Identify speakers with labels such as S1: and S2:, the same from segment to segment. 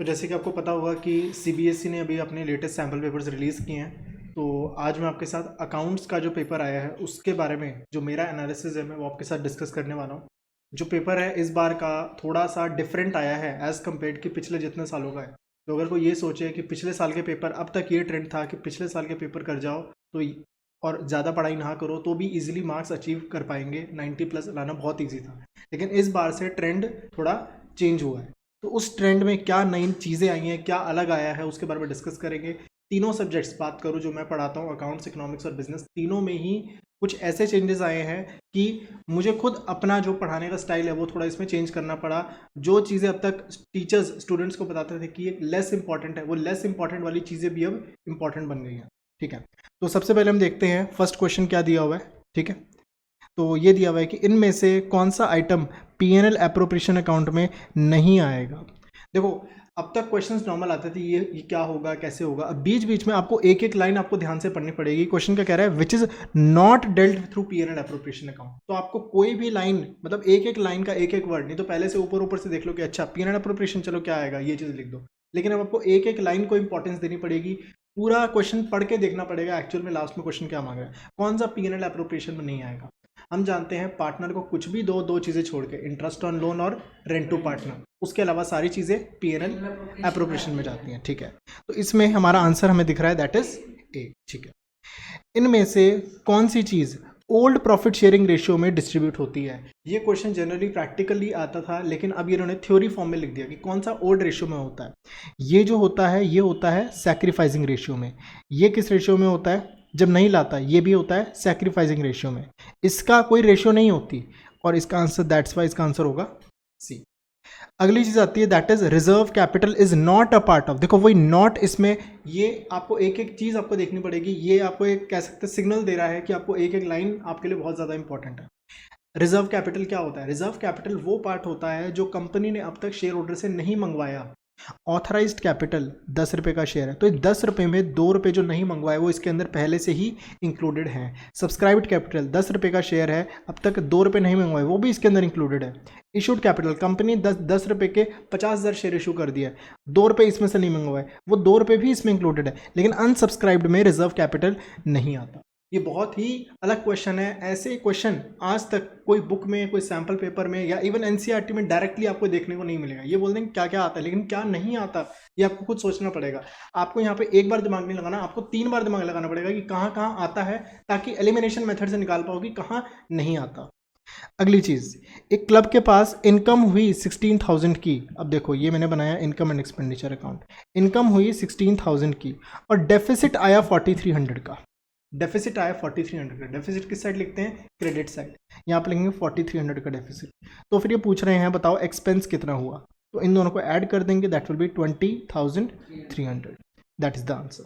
S1: तो जैसे कि आपको पता होगा कि सीबीएसई ने अभी अपने लेटेस्ट सैम्पल पेपर्स रिलीज़ किए हैं। तो आज मैं आपके साथ अकाउंट्स का जो पेपर आया है उसके बारे में जो मेरा एनालिसिस है मैं वो आपके साथ डिस्कस करने वाला हूँ। जो पेपर है इस बार का थोड़ा सा डिफरेंट आया है एज़ कम्पेयर कि पिछले जितने सालों का है। तो अगर कोई ये सोचे कि पिछले साल के पेपर, अब तक ये ट्रेंड था कि पिछले साल के पेपर कर जाओ तो और ज़्यादा पढ़ाई ना करो तो भी इजीली मार्क्स अचीव कर पाएंगे, 90+ लाना बहुत ईजी था। लेकिन इस बार से ट्रेंड थोड़ा चेंज हुआ है। तो उस ट्रेंड में क्या नई चीज़ें आई हैं, क्या अलग आया है, उसके बारे में डिस्कस करेंगे। तीनों सब्जेक्ट्स बात करूँ जो मैं पढ़ाता हूँ, अकाउंट्स, इकोनॉमिक्स और बिजनेस, तीनों में ही कुछ ऐसे चेंजेस आए हैं कि मुझे खुद अपना जो पढ़ाने का स्टाइल है वो थोड़ा इसमें चेंज करना पड़ा। जो चीज़ें अब तक टीचर्स स्टूडेंट्स को बताते थे कि ये लेस इंपॉर्टेंट है, वो लेस इंपॉर्टेंट वाली चीज़ें भी अब इंपॉर्टेंट बन गई हैं। ठीक है, तो सबसे पहले हम देखते हैं फर्स्ट क्वेश्चन क्या दिया हुआ है। ठीक है, तो ये दिया हुआ है कि इनमें से कौन सा आइटम पीएनएल एप्रोप्रिएशन अकाउंट में नहीं आएगा। देखो, अब तक क्वेश्चंस नॉर्मल आते थे, ये क्या होगा, कैसे होगा। अब बीच बीच में आपको एक एक लाइन आपको ध्यान से पढ़नी पड़ेगी। क्वेश्चन क्या कह रहा है, which is not dealt through PNL appropriation account. तो आपको कोई भी लाइन, मतलब एक एक लाइन का एक एक वर्ड, नहीं तो पहले से ऊपर ऊपर से देख लो कि अच्छा पीएनएल एप्रोप्रिएशन, चलो क्या आएगा ये चीज़ लिख दो। लेकिन अब आपको एक एक लाइन को इंपॉर्टेंस देनी पड़ेगी, पूरा क्वेश्चन पढ़ के देखना पड़ेगा एक्चुअल में लास्ट में क्वेश्चन क्या मांग रहा है, कौन सा पीएनएल एप्रोप्रिएशन में नहीं आएगा। हम जानते हैं पार्टनर को कुछ भी दो चीज़ें छोड़ के, इंटरेस्ट ऑन लोन और रेंट टू पार्टनर, उसके अलावा सारी चीज़ें पीएनएल एप्रोप्रिएशन में जाती हैं। ठीक है, तो इसमें हमारा आंसर हमें दिख रहा है, दैट इज ए। ठीक है, इनमें से कौन सी चीज़ ओल्ड प्रॉफिट शेयरिंग रेशियो में डिस्ट्रीब्यूट होती है। ये क्वेश्चन जनरली प्रैक्टिकली आता था, लेकिन अब ये इन्होंने थ्योरी फॉर्म में लिख दिया कि कौन सा ओल्ड रेशियो में होता है। ये जो होता है ये होता है सैक्रिफाइसिंग रेशियो में। ये किस रेशियो में होता है, जब नहीं लाता, ये भी होता है सैक्रिफाइसिंग रेशियो में। इसका कोई रेशियो नहीं होती, और इसका आंसर, दैट्स वाई इसका आंसर होगा सी। अगली चीज आती है, that is reserve capital is not a part of. देखो वही नॉट, इसमें ये आपको एक एक चीज आपको देखनी पड़ेगी। ये आपको एक कह सकते हैं सिग्नल दे रहा है कि आपको एक एक लाइन आपके लिए बहुत ज्यादा इंपॉर्टेंट है। रिजर्व कैपिटल क्या होता है, रिजर्व कैपिटल वो पार्ट होता है जो कंपनी ने अब तक शेयर होल्डर से नहीं मंगवाया। ऑथराइज्ड कैपिटल 10 रुपये का शेयर है, तो 10 रुपये में 2 रुपये जो नहीं मंगवाए वो इसके अंदर पहले से ही इंक्लूडेड हैं। सब्सक्राइब्ड कैपिटल 10 रुपये का शेयर है, अब तक 2 रुपये नहीं मंगवाए, वो भी इसके अंदर इंक्लूडेड है। इशूड कैपिटल, कंपनी 10 रुपये के 50,000 शेयर इशू कर दिया है, 2 रुपये इसमें से नहीं मंगवाए, वो 2 रुपये भी इसमें इंक्लूडेड है। लेकिन अनसब्सक्राइब्ड में रिजर्व कैपिटल नहीं आता। ये बहुत ही अलग क्वेश्चन है। ऐसे क्वेश्चन आज तक कोई बुक में, कोई सैम्पल पेपर में या इवन एनसीईआरटी में डायरेक्टली आपको देखने को नहीं मिलेगा। ये बोल देंगे क्या क्या आता है, लेकिन क्या नहीं आता ये आपको खुद सोचना पड़ेगा। आपको यहाँ पे एक बार दिमाग नहीं लगाना, आपको 3 बार दिमाग लगाना पड़ेगा कि कहाँ कहाँ आता है, ताकि एलिमिनेशन मेथड से निकाल पाओ कि कहाँ नहीं आता। अगली चीज, एक क्लब के पास इनकम हुई 16,000 की। अब देखो ये मैंने बनाया income and expenditure account. Income हुई 16,000 की और डेफिसिट आया 4,300 का। डेफिसिट आया 4,300 का। डेफिसिट किस साइड लिखते हैं, क्रेडिट साइड। यहाँ पे लिखेंगे 4,300 का डेफिसिट। तो फिर ये पूछ रहे हैं बताओ एक्सपेंस कितना हुआ, तो इन दोनों को ऐड कर देंगे, that will be 20,300। That is the answer.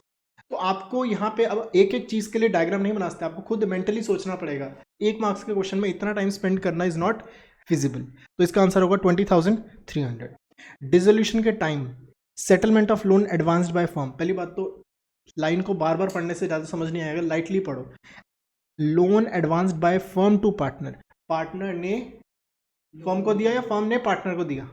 S1: तो आपको यहाँ पे अब एक एक चीज के लिए डायग्राम नहीं बना सकते, आपको खुद मेंटली सोचना पड़ेगा। 1 मार्क्स के क्वेश्चन में इतना टाइम स्पेंड करना इज नॉट फिजिबल। तो इसका आंसर होगा 20,300। डिसोल्यूशन के time, settlement of loan advanced by firm. पहली बात तो लाइन को बार बार पढ़ने से ज़्यादा समझ नहीं आएगा, लाइटली पढ़ो। Loan advanced by firm to partner, partner ने फर्म को दिया या फर्म ने पार्टनर को दिया,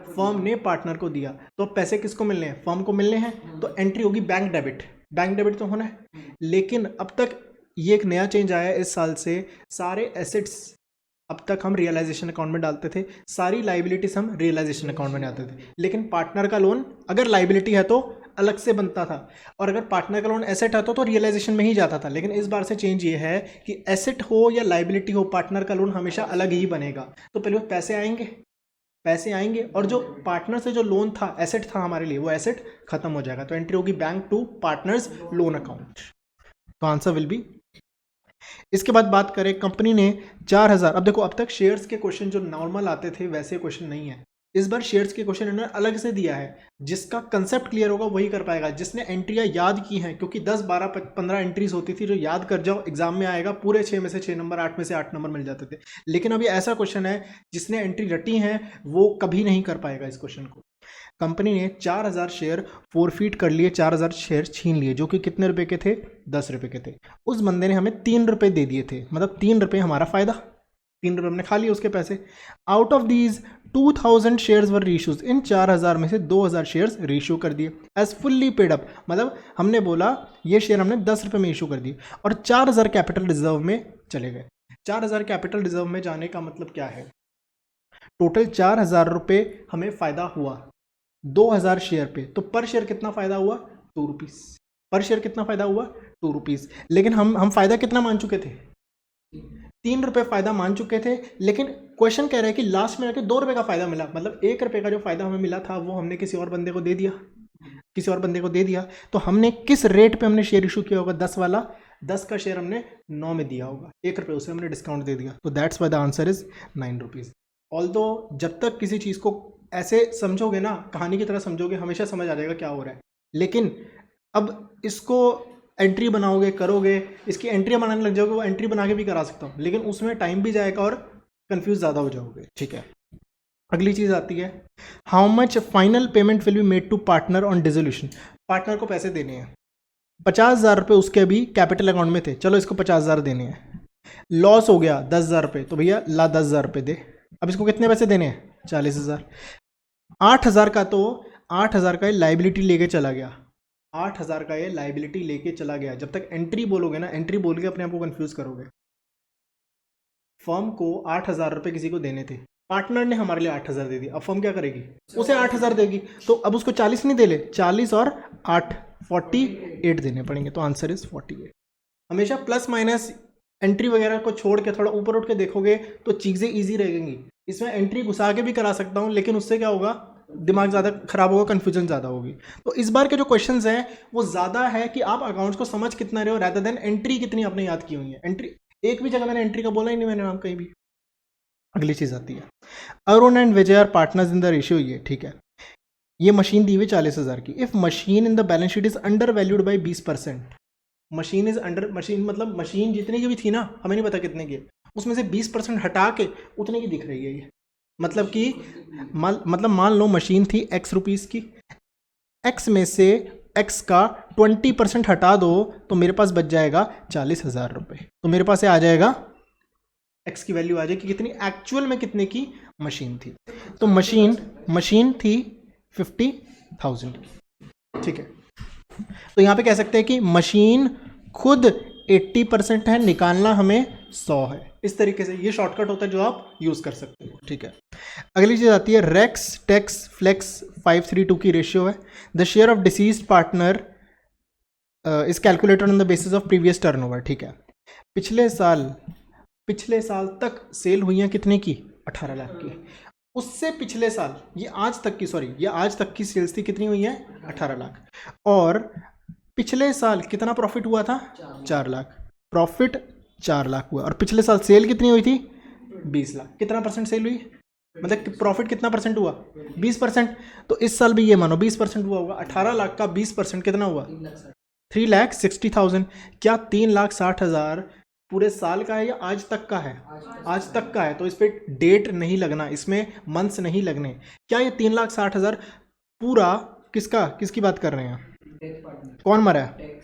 S1: फर्म ने पार्टनर को दिया। तो पैसे किसको मिलने हैं, फर्म को मिलने हैं। तो एंट्री होगी बैंक डेबिट, बैंक डेबिट तो होना है। लेकिन अब तक ये एक नया चेंज आया है इस साल से, सारे एसेट्स अब तक हम रियलाइजेशन अकाउंट में डालते थे, सारी लाइबिलिटीज हम रियलाइजेशन अकाउंट में डालते थे। लेकिन पार्टनर का लोन अगर लाइबिलिटी है तो अलग से बनता था, और अगर पार्टनर का लोन एसेट आता तो रियलाइजेशन में ही जाता था। लेकिन इस बार से चेंज ये है कि एसेट हो या लाइबिलिटी हो, पार्टनर का लोन हमेशा अलग ही बनेगा। तो पहले पैसे आएंगे, पैसे आएंगे, और जो पार्टनर से जो लोन था, एसेट था हमारे लिए, वो एसेट खत्म हो जाएगा। तो एंट्री होगी bank to partners loan account. तो आंसर विल बी। इसके बाद बात करें, कंपनी ने 4,000। अब देखो, अब तक शेयर्स के क्वेश्चन जो नॉर्मल आते थे वैसे क्वेश्चन नहीं है। इस बार शेयर्स के क्वेश्चन इन्होंने अलग से दिया है। जिसका कंसेप्ट क्लियर होगा वही कर पाएगा, जिसने एंट्रियां याद की हैं, क्योंकि 10, 12, 15 एंट्रीज होती थी जो याद कर जाओ एग्जाम में आएगा, पूरे 6 में से 6 नंबर, 8 में से 8 नंबर मिल जाते थे। लेकिन अभी ऐसा क्वेश्चन है जिसने एंट्री रटी है वो कभी नहीं कर पाएगा इस क्वेश्चन को। कंपनी ने 4,000 शेयर फोरफीट कर लिए, 4,000 शेयर छीन लिए, जो कि कितने रुपए के थे, 10 रुपए के थे। उस बंदे ने हमें 3 रुपए दे दिए थे, मतलब 3 रुपए हमारा फायदा, 3 रुपए हमने खा लिए उसके पैसे। Out of these 2000 shares were reissues, इन 4000 में से 2000 शेयर्स रीइश्यू कर दिए एज फुल्ली पेड अप, मतलब हमने बोला ये शेयर हमने 10 रुपये में इशू कर दिए और 4000 कैपिटल रिजर्व में चले गए। 4000 कैपिटल रिजर्व में जाने का मतलब क्या है, टोटल 4000 रुपये हमें फ़ायदा हुआ 2000 शेयर पे, तो पर शेयर कितना फ़ायदा हुआ 2 रुपीज़, पर शेयर कितना फ़ायदा हुआ 2 रुपीज़। लेकिन हम फ़ायदा कितना मान चुके थे, 3 रुपये फ़ायदा मान चुके थे, लेकिन क्वेश्चन कह रहा है कि लास्ट में आके 2 रुपये का फ़ायदा मिला, मतलब 1 रुपये का जो फ़ायदा हमें मिला था वो हमने किसी और बंदे को दे दिया, किसी और बंदे को दे दिया। तो हमने किस रेट पे हमने शेयर इशू किया होगा, 10 वाला, 10 का शेयर हमने 9 में दिया होगा, 1 रुपये उसे हमने डिस्काउंट दे दिया, तो that's why the answer is 9 rupees. Although जब तक किसी चीज़ को ऐसे समझोगे ना, कहानी की तरह समझोगे, हमेशा समझ आ जाएगा क्या हो रहा है। लेकिन अब इसको एंट्री बनाओगे, करोगे, इसकी एंट्री बनाने लग जाओगे, वो एंट्री बना के भी करा सकता हूँ, लेकिन उसमें टाइम भी जाएगा और कंफ्यूज ज़्यादा हो जाओगे। ठीक है, अगली चीज़ आती है, how much final payment will be made to partner on dissolution. Partner को पैसे देने हैं, 50,000 रुपये उसके अभी कैपिटल अकाउंट में थे, चलो इसको 50,000 देने हैं, लॉस हो गया 10,000 रुपये, तो भैया ला 10,000 रुपये दे। अब इसको कितने पैसे देने हैं, 40,000। 8,000 का तो 8,000 का लाइबिलिटी लेके चला गया, 8,000 का ये लाइबिलिटी लेके चला गया। जब तक एंट्री बोलोगे ना, एंट्री बोल के अपने आप को कंफ्यूज करोगे। फर्म को 8,000 रुपये किसी को देने थे, पार्टनर ने हमारे लिए 8,000 दे दिया, अब फर्म क्या करेगी, उसे 8,000 देगी, तो अब उसको 40 नहीं दे ले, 40 और 8 48 देने पड़ेंगे, तो आंसर इज 48। हमेशा प्लस माइनस एंट्री वगैरह को छोड़ के थोड़ा ऊपर उठ के देखोगे तो चीज़ें ईजी रहेंगी। इसमें एंट्री घुसा के भी करा सकता हूँ, लेकिन उससे क्या होगा, दिमाग ज़्यादा खराब होगा, कन्फ्यूजन ज़्यादा होगी। तो इस बार के जो क्वेश्चंस हैं वो ज़्यादा है कि आप अकाउंट्स को समझ कितना रहे हो, रैदर देन एंट्री कितनी आपने याद की हुई है। एंट्री एक भी जगह मैंने एंट्री का बोला ही नहीं, मैंने नाम कहीं भी। अगली चीज़ आती है, Arun and Vijay are partners in the ratio, ये ठीक है। ये मशीन दी हुई 40,000 की, if machine in the balance sheet is under valued by 20%, machine is under, machine मतलब मशीन जितने की भी थी ना, हमें नहीं पता कितने की, उसमें से 20% हटा के उतने की दिख रही है ये, मतलब कि मतलब मान लो मशीन थी X रुपीज़ की, X में से X का 20% हटा दो तो मेरे पास बच जाएगा 40,000 रुपये। तो मेरे पास आ जाएगा X की वैल्यू आ जाएगी कितनी, एक्चुअल में कितने की मशीन थी। तो मशीन थी 50,000 की, ठीक है। तो यहाँ पे कह सकते हैं कि मशीन खुद 80% है, निकालना हमें 100 है। इस तरीके से ये शॉर्टकट होता है जो आप यूज़ कर सकते हो, ठीक है। अगली चीज़ आती है, रेक्स टेक्स फ्लेक्स 5:3 की रेशियो है। The share of deceased partner is calculated on the basis of previous turnover, ठीक है। पिछले साल तक सेल हुई हैं कितने की, 18 लाख की। उससे पिछले साल, ये आज तक की सेल्स थी, कितनी हुई है, 18 लाख। और पिछले साल कितना प्रॉफिट हुआ था, 4 लाख, प्रॉफिट 4 लाख हुआ। और पिछले साल सेल कितनी हुई थी, 20 लाख। कितना परसेंट सेल हुई, मतलब प्रॉफिट कितना परसेंट हुआ, 20%। तो इस साल भी ये मानो 20% हुआ होगा। 18 लाख का 20% कितना हुआ, 3,60,000। क्या 3,60,000 पूरे साल का है या आज तक का है, आज तक का है। तो इस पर डेट नहीं लगना, इसमें मंथ्स नहीं लगने। क्या ये 3,60,000 पूरा किसकी बात कर रहे हैं, कौन मरा है,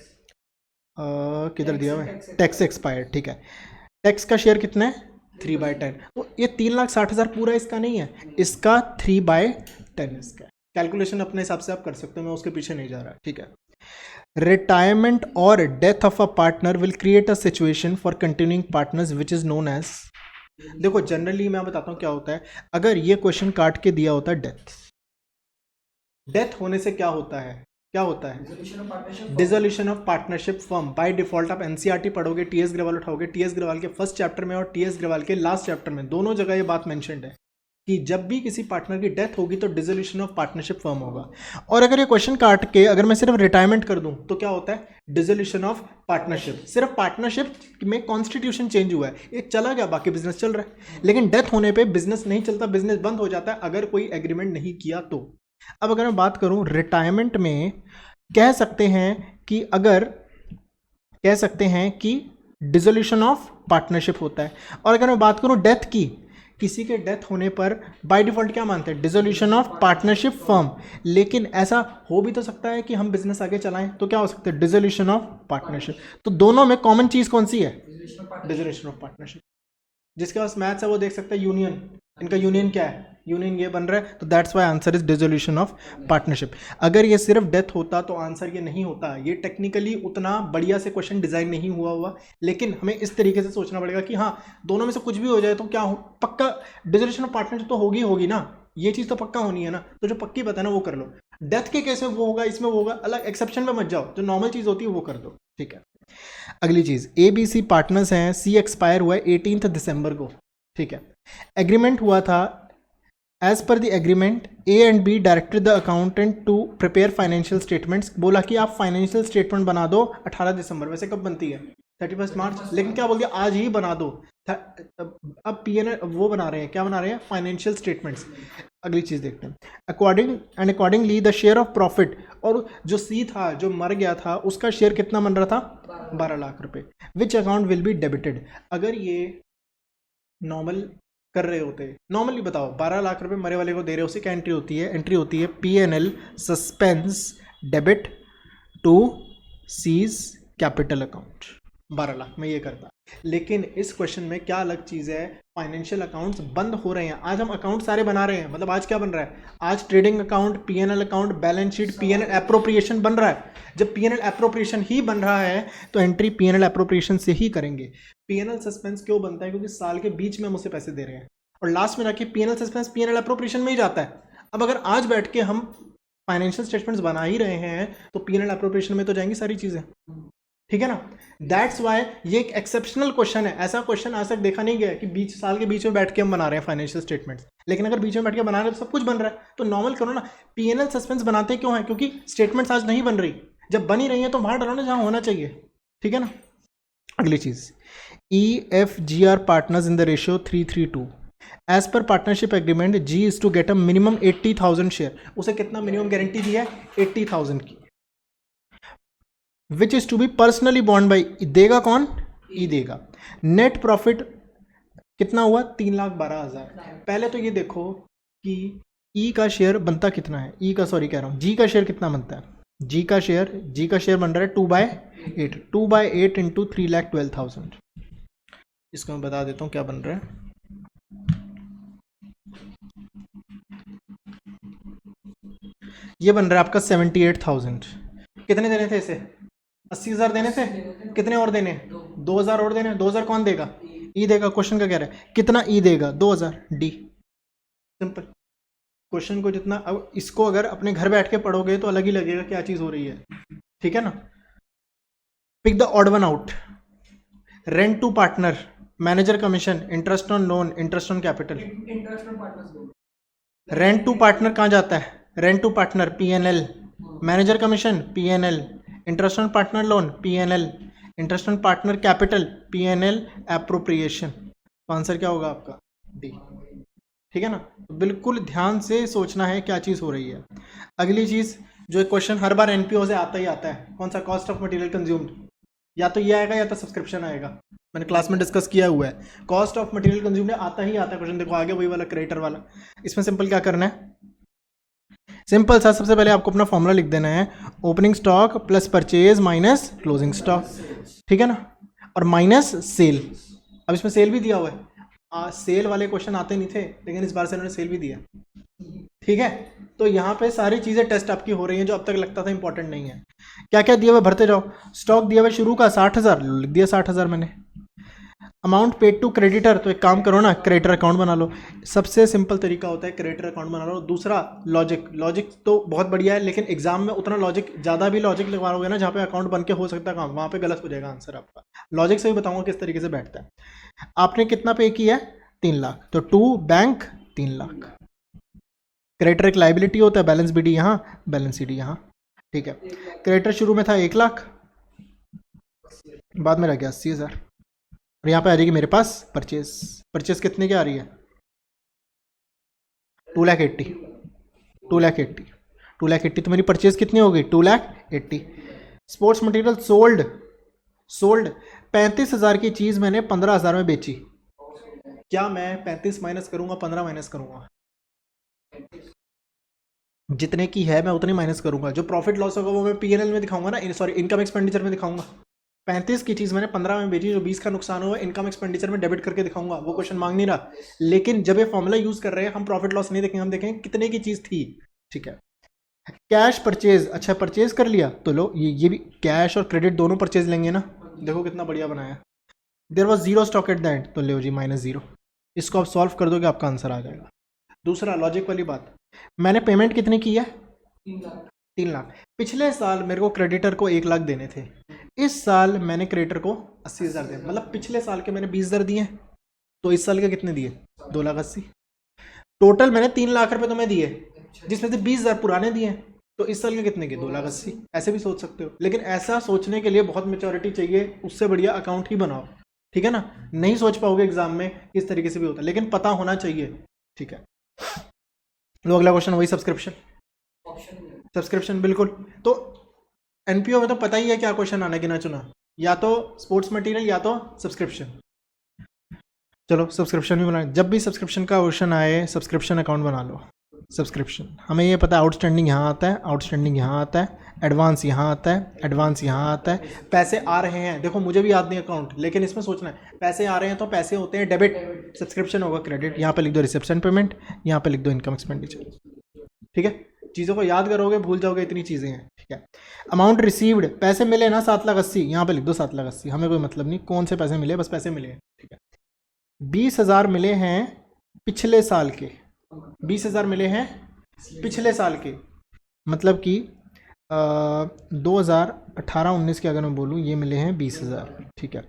S1: किधर दिया हुआ है, टैक्स एक्सपायर्ड, ठीक है। टैक्स का शेयर कितना है, 3/10। तो ये 3,60,000 पूरा इसका नहीं है, इसका 3/10 इसका। कैलकुलेशन अपने हिसाब से आप कर सकते हो, मैं उसके पीछे नहीं जा रहा, ठीक है। रिटायरमेंट और death of a partner will create a situation for continuing partners which is known as, देखो जनरली मैं बताता हूँ क्या होता है। अगर ये क्वेश्चन काट के दिया होता है डेथ होने से क्या होता है, dissolution of partnership firm. By default आप एनसीईआरटी पढ़ोगे, टीएस ग्रेवाल उठाओगे, टीएस ग्रेवाल के फर्स्ट चैप्टर में और टीएस ग्रेवाल के लास्ट चैप्टर में, दोनों जगह ये बात मेंशन्ड है कि जब भी किसी पार्टनर की डेथ होगी तो डिसोल्यूशन ऑफ पार्टनरशिप फर्म होगा। और अगर ये क्वेश्चन काट के अगर मैं सिर्फ रिटायरमेंट कर दूं तो क्या होता है, डिसोल्यूशन ऑफ पार्टनरशिप। सिर्फ पार्टनरशिप में कॉन्स्टिट्यूशन चेंज हुआ है, एक चला गया, बाकी बिजनेस चल रहा है। लेकिन डेथ होने पे बिजनेस नहीं चलता, बिजनेस बंद हो जाता है अगर कोई एग्रीमेंट नहीं किया तो। अब अगर मैं बात करूं रिटायरमेंट में, कह सकते हैं कि डिसोल्यूशन ऑफ पार्टनरशिप होता है। और अगर मैं बात करूं डेथ की, किसी के डेथ होने पर बाय डिफॉल्ट क्या मानते हैं, डिसोल्यूशन ऑफ पार्टनरशिप फर्म। लेकिन ऐसा हो भी तो सकता है कि हम बिजनेस आगे चलाएं, तो क्या हो सकता है, डिसोल्यूशन ऑफ पार्टनरशिप। तो दोनों में कॉमन चीज कौन सी है, डिसोल्यूशन ऑफ पार्टनरशिप। जिसके पास मैथ्स है वो देख सकता है यूनियन, इनका यूनियन क्या है, यूनियन ये बन रहा है, तो that's why answer is dissolution of partnership. अगर ये सिर्फ डेथ होता तो आंसर ये नहीं होता। ये टेक्निकली उतना बढ़िया से क्वेश्चन डिजाइन नहीं हुआ, लेकिन हमें इस तरीके से सोचना पड़ेगा कि हाँ दोनों में से कुछ भी हो जाए तो क्या हो, पक्का डिसोल्यूशन ऑफ पार्टनरशिप तो होगी ना, ये चीज़ तो पक्का होनी है ना। तो जो पक्की पता है ना वो कर लो। डेथ के केस में वो होगा, इसमें वो होगा, अलग एक्सेप्शन में मत जाओ, जो नॉर्मल चीज़ होती है वो कर दो, ठीक है। अगली चीज़, ABC पार्टनर्स हैं, C एक्सपायर हुआ है 18 दिसंबर को, ठीक है। एग्रीमेंट हुआ था, as per the agreement A and B directed the accountant to prepare financial statements. बोला कि आप फाइनेंशियल स्टेटमेंट बना दो 18 दिसंबर, वैसे कब बनती है 31 मार्च, लेकिन क्या बोल दिया आज ही बना दो। अब PN वो बना रहे हैं, क्या बना रहे हैं, फाइनेंशियल स्टेटमेंट्स। अगली चीज़ देखते हैं, accordingly the share of profit, और जो C था जो मर गया था उसका शेयर कितना बन रहा था 12 लाख रुपए, which account will be debited. अगर ये नॉर्मल कर रहे होते, नॉर्मली बताओ 12 लाख रुपए मरे वाले को दे रहे हो, उसे क्या एंट्री होती है, एंट्री होती है PNL suspense debit to C's capital account. 12 lakh में ये करता। लेकिन इस क्वेश्चन में क्या अलग चीज़ है, फाइनेंशियल अकाउंट्स बंद हो रहे हैं। आज हम अकाउंट सारे बना रहे हैं, मतलब आज क्या बन रहा है, आज trading account, PNL account, balance sheet, PNL appropriation बन रहा है। जब PNL एप्रोप्रिएशन ही बन रहा है तो एंट्री PNL एप्रोप्रिएशन से ही करेंगे। PNL सस्पेंस क्यों बनता है, क्योंकि साल के बीच में हम उसे पैसे दे रहे हैं, और लास्ट में जाके PNL सस्पेंस PNL एप्रोप्रिएशन में ही जाता है। अब अगर आज बैठ के हम फाइनेंशियल स्टेटमेंट्स बना ही रहे हैं तो PNL एप्रोप्रिएशन में तो जाएंगी सारी चीज़ें, ठीक है ना। दैट्स वाई ये एक एक्सेप्शनल क्वेश्चन है। ऐसा क्वेश्चन आज तक देखा नहीं गया कि साल के बीच में बैठ के हम बना रहे हैं फाइनेंशियल स्टेटमेंट्स, लेकिन अगर बीच में बैठ के बना रहे हैं तो सब कुछ बन रहा है, तो नॉर्मल करो ना। PNL सस्पेंस बनाते क्यों है, क्योंकि स्टेटमेंट्स आज नहीं बन रही, जब बनी रही है तो वहां डालो ना जहां होना चाहिए, ठीक है ना। अगली चीज, EFGR partners in the ratio 3:3:2। As per partnership agreement G is to get a minimum 80,000 share. उसे कितना मिनिमम गारंटी दी है, 80,000 की, which is to be personally बॉन्ड बाई, देगा कौन, E देगा। नेट प्रॉफिट कितना हुआ, 3,12,000। पहले तो ये देखो कि E का शेयर बनता कितना है, G का शेयर कितना बनता है, G का शेयर बन रहा है 2/8, 2/8 इंटू 3,12,000। इसको मैं बता देता हूँ क्या बन रहा है। ये बन रहा है आपका 78,000। कितने देने थे इसे, 80,000 देने थे, कितने और देने, 2,000 और देने। 2,000 कौन देगा, E देगा। क्वेश्चन का कह रहा है कितना E देगा, 2,000, D। सिंपल क्वेश्चन को जितना, अब इसको अगर अपने घर बैठ के पढ़ोगे तो अलग ही लगेगा क्या चीज हो रही है, ठीक है ना। Pick the odd one out, rent to partner, manager commission, interest on loan, interest on capital. Rent to partner कहाँ जाता है, rent to partner PNL, manager commission PNL, interest on partner loan PNL, interest on partner capital PNL appropriation. तो answer क्या होगा आपका, D, ठीक है ना। बिल्कुल ध्यान से सोचना है क्या चीज़ हो रही है। अगली चीज़, जो क्वेश्चन हर बार NPO से आता ही आता है, कौन सा, कॉस्ट ऑफ मटेरियल कंज्यूम्ड। या तो ये आएगा या तो सब्सक्रिप्शन आएगा, मैंने क्लास में डिस्कस किया हुआ है। कॉस्ट ऑफ मटेरियल कंज्यूम्ड आता ही आता है क्वेश्चन, देखो आगे वही वाला क्रेडिटर वाला। इसमें सिंपल क्या करना है, सिंपल सा, सबसे पहले आपको अपना फॉर्मूला लिख देना है, opening stock plus purchase minus closing stock, ठीक है ना, और माइनस सेल। अब इसमें सेल भी दिया हुआ है, सेल वाले क्वेश्चन आते नहीं थे, लेकिन इस बार से उन्होंने सेल भी दिया, ठीक है। तो यहाँ पे सारी चीज़ें टेस्ट आपकी हो रही हैं जो अब तक लगता था इंपॉर्टेंट नहीं है। क्या क्या दिया हुआ भरते जाओ। स्टॉक दिया हुआ शुरू का 60,000, लिख दिया 60,000 मैंने। अमाउंट पेड टू क्रेडिटर, तो एक काम करो ना, क्रेडिटर अकाउंट बना लो। सबसे सिंपल तरीका होता है क्रेडिटर अकाउंट बना लो। दूसरा लॉजिक तो बहुत बढ़िया है, लेकिन एग्जाम में उतना लॉजिक, ज़्यादा भी लॉजिक लगवाओगे ना जहाँ पे अकाउंट बन के हो सकता है काम, वहाँ पे गलत हो जाएगा आंसर आपका। लॉजिक से भी बताऊंगा किस तरीके से बैठता है। आपने कितना पे किया है, 3 लाख, तो टू बैंक 3 लाख। क्रेडिटर एक लाइबिलिटी होता है, बैलेंस BD यहाँ, बैलेंस CD यहाँ, ठीक है। क्रेडिटर शुरू में था 1 लाख, बाद में रह गया 80,000, और यहाँ पे आ जाएगी मेरे पास परचेस कितने की आ रही है, 2,80,000 तो मेरी परचेस कितनी हो गई, 2,80,000। स्पोर्ट्स मटेरियल सोल्ड 35,000 की चीज़ मैंने 15,000 में बेची। क्या मैं 35 माइनस करूंगा, 15 माइनस करूंगा, जितने की है मैं उतनी माइनस करूंगा। जो प्रॉफिट लॉस होगा वो मैं PNL में दिखाऊंगा ना, सॉरी इनकम एक्सपेंडिचर में दिखाऊंगा, 35 की चीज़ मैंने 15 में बेची, जो 20 का नुकसान हुआ इनकम एक्सपेंडिचर में डेबिट करके दिखाऊंगा, वो क्वेश्चन मांग नहीं रहा। लेकिन जब ये फॉर्मूला यूज़ कर रहे हैं हम प्रॉफिट लॉस नहीं देखेंगे, हम देखेंगे कितने की चीज़ थी। ठीक है, कैश परचेज, अच्छा परचेज कर लिया तो लो ये भी कैश और क्रेडिट दोनों परचेज लेंगे ना, देखो कितना बढ़िया बनाया। There was zero stock at the end, तो ले जी -0। इसको आप सॉल्व कर दोगे आपका आंसर आ जाएगा। दूसरा लॉजिक वाली बात, मैंने पेमेंट कितनी की है? 3 लाख। पिछले साल मेरे को क्रेडिटर को 1 लाख देने थे, इस साल मैंने क्रेडिटर को 80,000 दिए, मतलब पिछले साल के मैंने 20,000 दिए, तो इस साल के कितने दिए? 2,80,000। टोटल मैंने 3 लाख रुपए तुम्हें दिए, जिसमें से 20,000 पुराने दिए, तो इस साल के कितने के? 2,80,000। ऐसे भी सोच सकते हो, लेकिन ऐसा सोचने के लिए बहुत मेच्योरिटी चाहिए, उससे बढ़िया अकाउंट ही बनाओ। ठीक है ना, नहीं सोच पाओगे एग्जाम में इस तरीके से भी होता है, लेकिन पता होना चाहिए। ठीक है, लो अगला क्वेश्चन वही सब्सक्रिप्शन। सब्सक्रिप्शन बिल्कुल, तो एनपीओ में तो पता ही है क्या क्वेश्चन आना गिना चुना, या तो स्पोर्ट्स मटेरियल या तो सब्सक्रिप्शन। चलो सब्सक्रिप्शन भी बना, जब भी सब्सक्रिप्शन का क्वेश्चन आए सब्सक्रिप्शन अकाउंट बना लो। सब्सक्रिप्शन हमें ये पता है, आउटस्टैंडिंग यहाँ आता है, आउटस्टैंडिंग यहाँ आता है, एडवांस यहाँ आता है, एडवांस यहाँ आता है, पैसे आ रहे हैं, देखो मुझे भी याद नहीं अकाउंट, लेकिन इसमें सोचना है पैसे आ रहे हैं तो पैसे होते हैं डेबिट, सब्सक्रिप्शन होगा क्रेडिट। यहाँ पे लिख दो रिसेप्शन पेमेंट, यहाँ पे लिख दो इनकम एक्सपेंडिचर। ठीक है, चीज़ों को याद करोगे भूल जाओगे, इतनी चीज़ें हैं। ठीक है, अमाउंट रिसीव्ड, पैसे मिले ना 7,80,000, यहाँ पे लिख दो 7,80,000, हमें कोई मतलब नहीं कौन से पैसे मिले, बस पैसे मिले। ठीक है, 20,000 मिले हैं पिछले साल के, 20,000 मिले हैं पिछले साल के, मतलब कि 2018-19 के अगर मैं बोलूँ ये मिले हैं 20,000। ठीक है,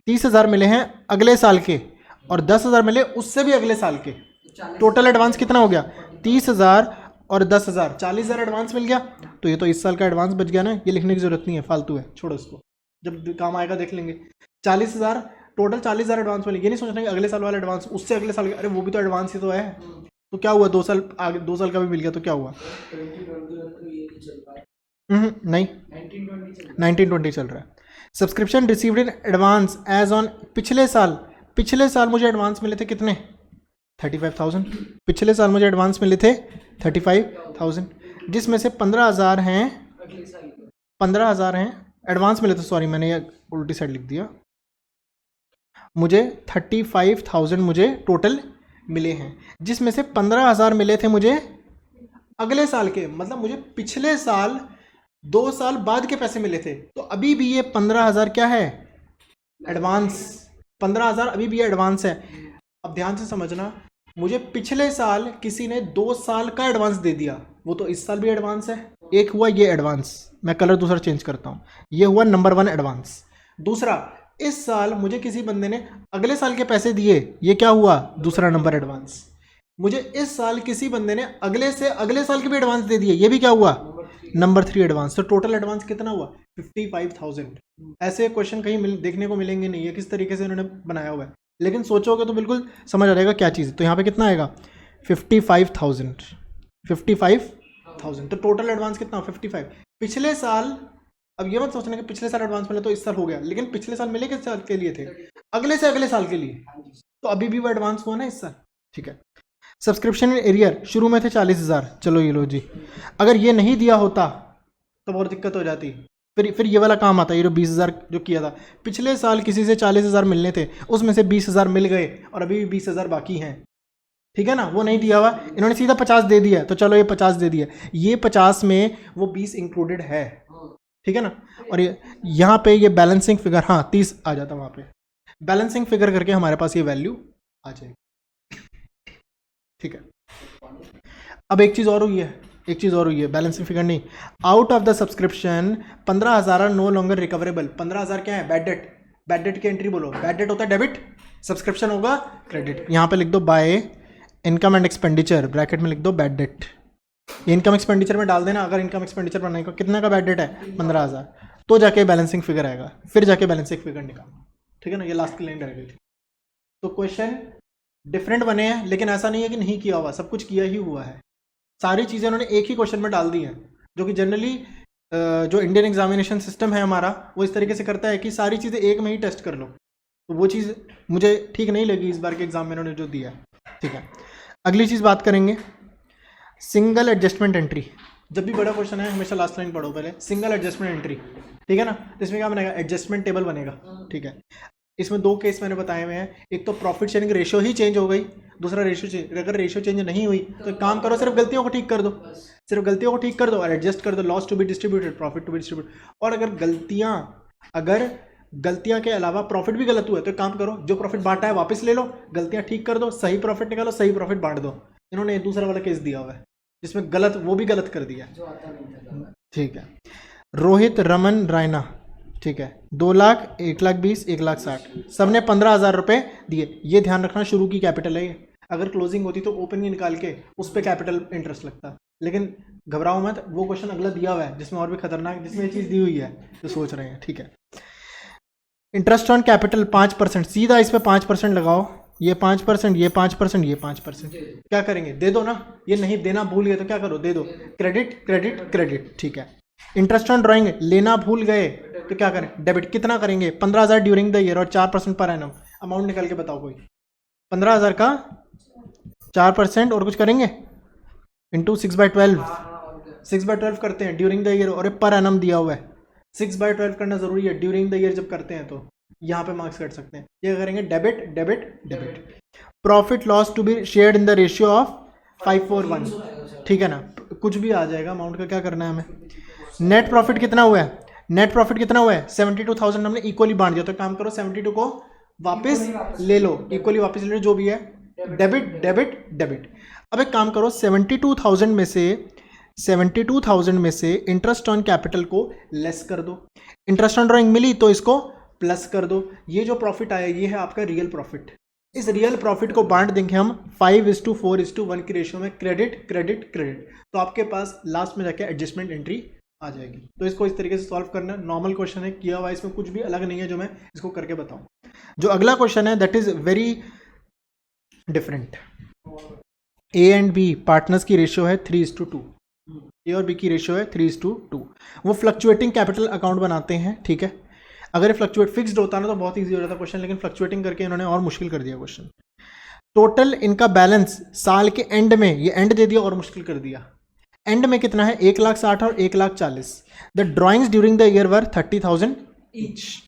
S1: 30,000 मिले हैं अगले साल के, और 10,000 मिले उससे भी अगले साल के। टोटल एडवांस कितना हो गया? 30,000 और 10,000, 40,000 एडवांस मिल गया। तो ये तो इस साल का एडवांस बच गया ना, ये लिखने की जरूरत नहीं है, फालतू है, छोड़ो इसको, जब काम आएगा देख लेंगे। 40,000 टोटल, 40,000 एडवांस मिले, ये नहीं सोचना कि अगले साल वाला एडवांस उससे अगले साल, अरे वो भी तो एडवांस ही तो है, तो क्या हुआ 2 साल आगे, 2 साल का भी मिल गया तो क्या हुआ? नहीं, 1920 चल रहा है। Subscription received in advance as on, पिछले साल मुझे एडवांस मिले थे कितने? 35,000। पिछले साल मुझे एडवांस मिले थे 35,000, जिसमें से 15,000 हैं, 15,000 हैं एडवांस मिले थे, सॉरी मैंने ये उल्टी साइड लिख दिया, मुझे 35,000 मुझे टोटल मिले हैं, जिसमें से 15,000 मिले थे मुझे अगले साल के, मतलब मुझे पिछले साल 2 साल बाद के पैसे मिले थे, तो अभी भी ये 15,000 क्या है? एडवांस। 15,000 अभी भी एडवांस है। अब ध्यान से समझना, मुझे पिछले साल किसी ने 2 साल का एडवांस दे दिया, वो तो इस साल भी एडवांस है। एक हुआ ये एडवांस, मैं कलर दूसरा चेंज करता हूँ, ये हुआ नंबर 1 एडवांस। दूसरा, इस साल मुझे किसी बंदे ने अगले साल के पैसे दिए, ये क्या हुआ? दूसरा नंबर एडवांस। मुझे इस साल किसी बंदे ने अगले से अगले साल के भी एडवांस दे दिए, ये भी क्या हुआ? Number 3 advance. तो टोटल एडवांस कितना हुआ? 55,000। ऐसे क्वेश्चन कहीं देखने को मिलेंगे नहीं, ये किस तरीके से इन्होंने बनाया हुआ है, लेकिन सोचोगे तो बिल्कुल समझ आ जाएगा क्या चीज़ है। तो यहाँ पे कितना आएगा? 55,000, 55,000। तो टोटल एडवांस कितना? 55। पिछले साल, अब ये मत सोचना कि पिछले साल एडवांस मिले तो इस साल हो गया, लेकिन पिछले साल मिले किस साल के लिए थे? अगले से अगले साल के लिए, तो अभी भी वो एडवांस हुआ ना इस साल। ठीक है, सब्सक्रिप्शन एरियर शुरू में थे 40,000, चलो ये लो जी, अगर ये नहीं दिया होता तो बहुत दिक्कत हो जाती। फिर ये वाला काम आता है, ये जो 20,000 जो किया था, पिछले साल किसी से 40,000 मिलने थे, उसमें से 20,000 मिल गए और अभी भी 20,000 बाकी हैं। ठीक है ना, वो नहीं दिया हुआ, इन्होंने सीधा 50 दे दिया, तो चलो ये 50 दे दिया, ये 50 में वो 20 इंक्लूडेड है। ठीक है ना, और ये यहाँ पे ये बैलेंसिंग फिगर, हाँ 30 आ जाता वहाँ पे, बैलेंसिंग फिगर करके हमारे पास ये वैल्यू आ जाएगी। ठीक है, अब एक चीज़ और हुई है, बैलेंसिंग फिगर नहीं, out of the subscription 15,000 are no longer recoverable. 15,000 क्या है? Bad debt. बैड डेट की एंट्री बोलो, बैड डेट होता है डेबिट, सब्सक्रिप्शन होगा क्रेडिट। यहाँ पे लिख दो by income and expenditure, bracket में लिख दो बैड डेट, इनकम एक्सपेंडिचर में डाल देना, अगर इनकम एक्सपेंडिचर बनाने का कितना का बैड डेट है? 15,000, तो जाके बैलेंसिंग फिगर आएगा, फिर जाके बैलेंसिंग फिगर निकालना। ठीक है ना, ये लास्ट की लाइन रह गई थी। तो क्वेश्चन डिफरेंट बने हैं, लेकिन ऐसा नहीं है कि नहीं किया हुआ, सब कुछ किया ही हुआ है, सारी चीज़ें उन्होंने एक ही क्वेश्चन में डाल दी हैं, जो कि जनरली जो इंडियन एग्जामिनेशन सिस्टम है हमारा, वो इस तरीके से करता है कि सारी चीज़ें एक में ही टेस्ट कर लो, तो वो चीज़ मुझे ठीक नहीं लगी इस बार के एग्जाम में उन्होंने जो दिया है। ठीक है, अगली चीज़ बात करेंगे, सिंगल एडजस्टमेंट एंट्री। जब भी बड़ा क्वेश्चन है हमेशा लास्ट लाइन पढ़ो पहले, सिंगल एडजस्टमेंट एंट्री। ठीक है ना। तो इसमें क्या बनेगा, एडजस्टमेंट टेबल बनेगा, ठीक है। इसमें दो केस मैंने बताए हुए हैं, एक तो प्रॉफिट शेयरिंग रेशियो ही चेंज हो गई, दूसरा रेशियो चेंज, अगर रेशियो चेंज नहीं हुई तो एक काम करो, सिर्फ गलतियों को ठीक कर दो, सिर्फ गलतियों को ठीक कर दो और एडजस्ट कर दो, loss to be distributed, profit to be distributed. और अगर गलतियां के अलावा प्रॉफिट भी गलत हुआ है तो एक काम करो, जो प्रॉफिट बांटा है वापस ले लो, गलतियां ठीक कर दो, सही प्रॉफिट निकालो, सही प्रॉफिट बांट दो। इन्होंने दूसरा वाला केस दिया हुआ है जिसमें गलत, वो भी गलत कर दिया, ठीक है। रोहित रमन रायना, ठीक है, 2 लाख, 1 लाख 20, 1 लाख 60, सबने 15,000 रुपये दिए। ये ध्यान रखना शुरू की कैपिटल है ये, अगर क्लोजिंग होती तो ओपनिंग निकाल के उस पर कैपिटल इंटरेस्ट लगता, लेकिन घबराओ मत, वो क्वेश्चन अगला दिया हुआ है जिसमें और भी खतरनाक, जिसमें ये चीज़ दी हुई है तो सोच रहे हैं, ठीक है। इंटरेस्ट ऑन कैपिटल 5%, सीधा इस पर 5% लगाओ, ये 5%, ये 5%, ये 5%, क्या करेंगे, दे दो ना, ये नहीं देना भूल गए तो क्या करो, दे दो, क्रेडिट क्रेडिट क्रेडिट, ठीक है। इंटरेस्ट ऑन ड्राइंग लेना भूल गए तो क्या करें, डेबिट, कितना करेंगे, 15,000 ड्यूरिंग द ईयर और 4% पर एनम, अमाउंट निकाल के बताओ कोई, 15,000 का 4% और कुछ करेंगे इंटू 6/12, 6/12 करते हैं ड्यूरिंग द ईयर, और पर एनम दिया हुआ है, 6/12 करना जरूरी है ड्यूरिंग द ईयर जब करते हैं, तो यहाँ पे मार्क्स कट सकते हैं। ये करेंगे debit debit debit. Profit loss to be shared in the ratio of 5:1, ठीक है ना, कुछ भी आ जाएगा, अमाउंट का क्या करना है हमें। नेट प्रॉफिट कितना हुआ है, नेट प्रॉफिट कितना हुआ है, 72,000 हमने इक्वली बांट दिया, तो काम करो 72 को वापस ले लो, इक्वली वापस ले लो, जो भी है डेबिट डेबिट डेबिट। अब एक काम करो, 72,000 में से इंटरेस्ट ऑन कैपिटल को लेस कर दो, इंटरेस्ट ऑन ड्राइंग मिली तो इसको प्लस कर दो, ये जो प्रॉफिट आया ये है आपका रियल प्रॉफिट। इस रियल प्रॉफिट को बांट देंगे हम 5:4:1 की रेशियो में, क्रेडिट क्रेडिट क्रेडिट, तो आपके पास लास्ट में जाके एडजस्टमेंट एंट्री आ जाएगी। तो इसको इस तरीके से सॉल्व करना, नॉर्मल क्वेश्चन है, किया हुआ, इसमें कुछ भी अलग नहीं है जो मैं इसको करके बताऊं। जो अगला क्वेश्चन है that is very different. A and B partners की रेशियो है 3:2, ए और बी की रेशियो है 3:2। वो फ्लक्चुएटिंग कैपिटल अकाउंट बनाते हैं, ठीक है। अगर ये फ्लक्चुएट फिक्स्ड होता ना तो बहुत ईजी हो जाता क्वेश्चन, लेकिन फ्लक्चुएटिंग करके इन्होंने और मुश्किल कर दिया क्वेश्चन। टोटल इनका बैलेंस साल के एंड में, ये एंड दे दिया और मुश्किल कर दिया, एंड में कितना है, 1,60,000 और 1,40,000। The drawings during the year were 30,000 each.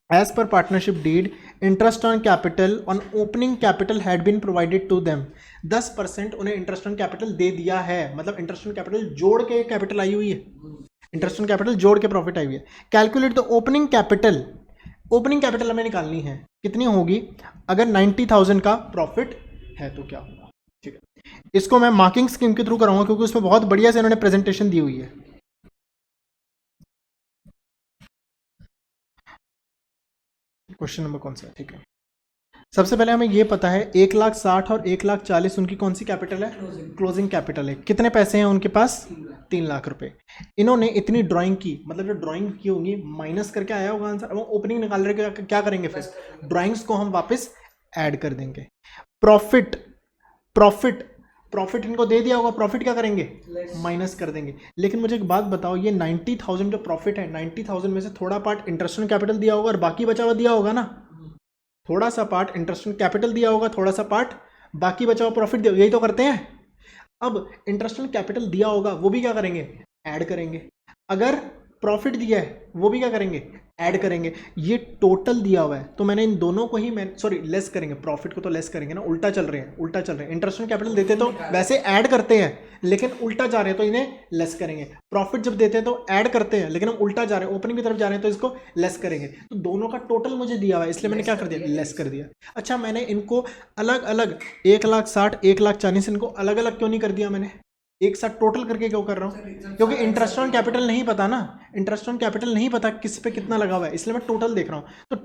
S1: As per partnership deed, interest on capital on opening capital had been provided to them. 10% उन्हें इंटरेस्ट ऑन कैपिटल दे दिया है, मतलब इंटरेस्ट ऑन कैपिटल जोड़ के कैपिटल आई हुई है, इंटरेस्ट ऑन कैपिटल जोड़ के प्रॉफिट आई हुई है। Calculate the opening capital, opening capital हमें निकालनी है, कितनी होगी, अगर 90,000 का प्रॉफिट है तो क्या होगा, ठीक है। इसको मैं मार्किंग स्कीम के थ्रू कराऊंगा क्योंकि उसमें बहुत बढ़िया से इन्होंने प्रेजेंटेशन दी हुई है। क्वेश्चन नंबर कौन सा है, ठीक है। सबसे पहले हमें ये पता है 1,60,000 और 1,40,000 उनकी कौन सी कैपिटल है, क्लोजिंग कैपिटल है। कितने पैसे हैं उनके पास, 3 लाख रुपए। इन्होंने इतनी ड्राइंग की, मतलब जो ड्राइंग की होगी माइनस करके आया होगा आंसर, वो ओपनिंग निकाल रहे, क्या करेंगे फिर, ड्राइंग्स को हम वापस ऐड कर देंगे। प्रॉफिट प्रॉफिट प्रॉफिट इनको दे दिया होगा, प्रॉफिट क्या करेंगे, माइनस कर देंगे। लेकिन मुझे एक बात बताओ, ये 90,000 जो प्रॉफिट है, 90,000 में से थोड़ा पार्ट इंटरेस्ट ऑन कैपिटल दिया होगा और बाकी बचा हुआ दिया होगा ना, थोड़ा सा पार्ट इंटरेस्ट ऑन कैपिटल दिया होगा, थोड़ा सा पार्ट बाकी बचा हुआ प्रॉफिट दिया, यही तो करते हैं। अब इंटरेस्ट ऑन कैपिटल दिया होगा वो भी क्या करेंगे, ऐड करेंगे। अगर प्रॉफिट दिया है वो भी क्या करेंगे, ऐड करेंगे। ये टोटल दिया हुआ है तो मैंने इन दोनों को ही, लेस करेंगे, प्रॉफिट को तो लेस करेंगे ना, उल्टा चल रहे हैं। इंटरेस्ट ऑन कैपिटल देते तो वैसे ऐड करते हैं, लेकिन उल्टा जा रहे हैं तो इन्हें लेस करेंगे। प्रॉफिट जब देते हैं तो ऐड करते हैं, लेकिन हम उल्टा जा रहे हैं, ओपनिंग की तरफ जा रहे हैं तो इसको लेस करेंगे। तो दोनों का टोटल मुझे दिया हुआ है, इसलिए मैंने क्या कर दिया, लेस कर दिया। अच्छा, मैंने इनको अलग अलग 1,60,000 1,40,000 इनको अलग अलग क्यों नहीं कर दिया, मैंने एक साथ टोटल करके क्यों कर रहा हूँ, क्योंकि इंटरेस्ट ऑन कैपिटल नहीं पता ना, इंटरेस्ट ऑन कैपिटल नहीं पता किस पे कितना लगा हुआ है, इसलिए मैं टोटल देख रहा हूँ। तो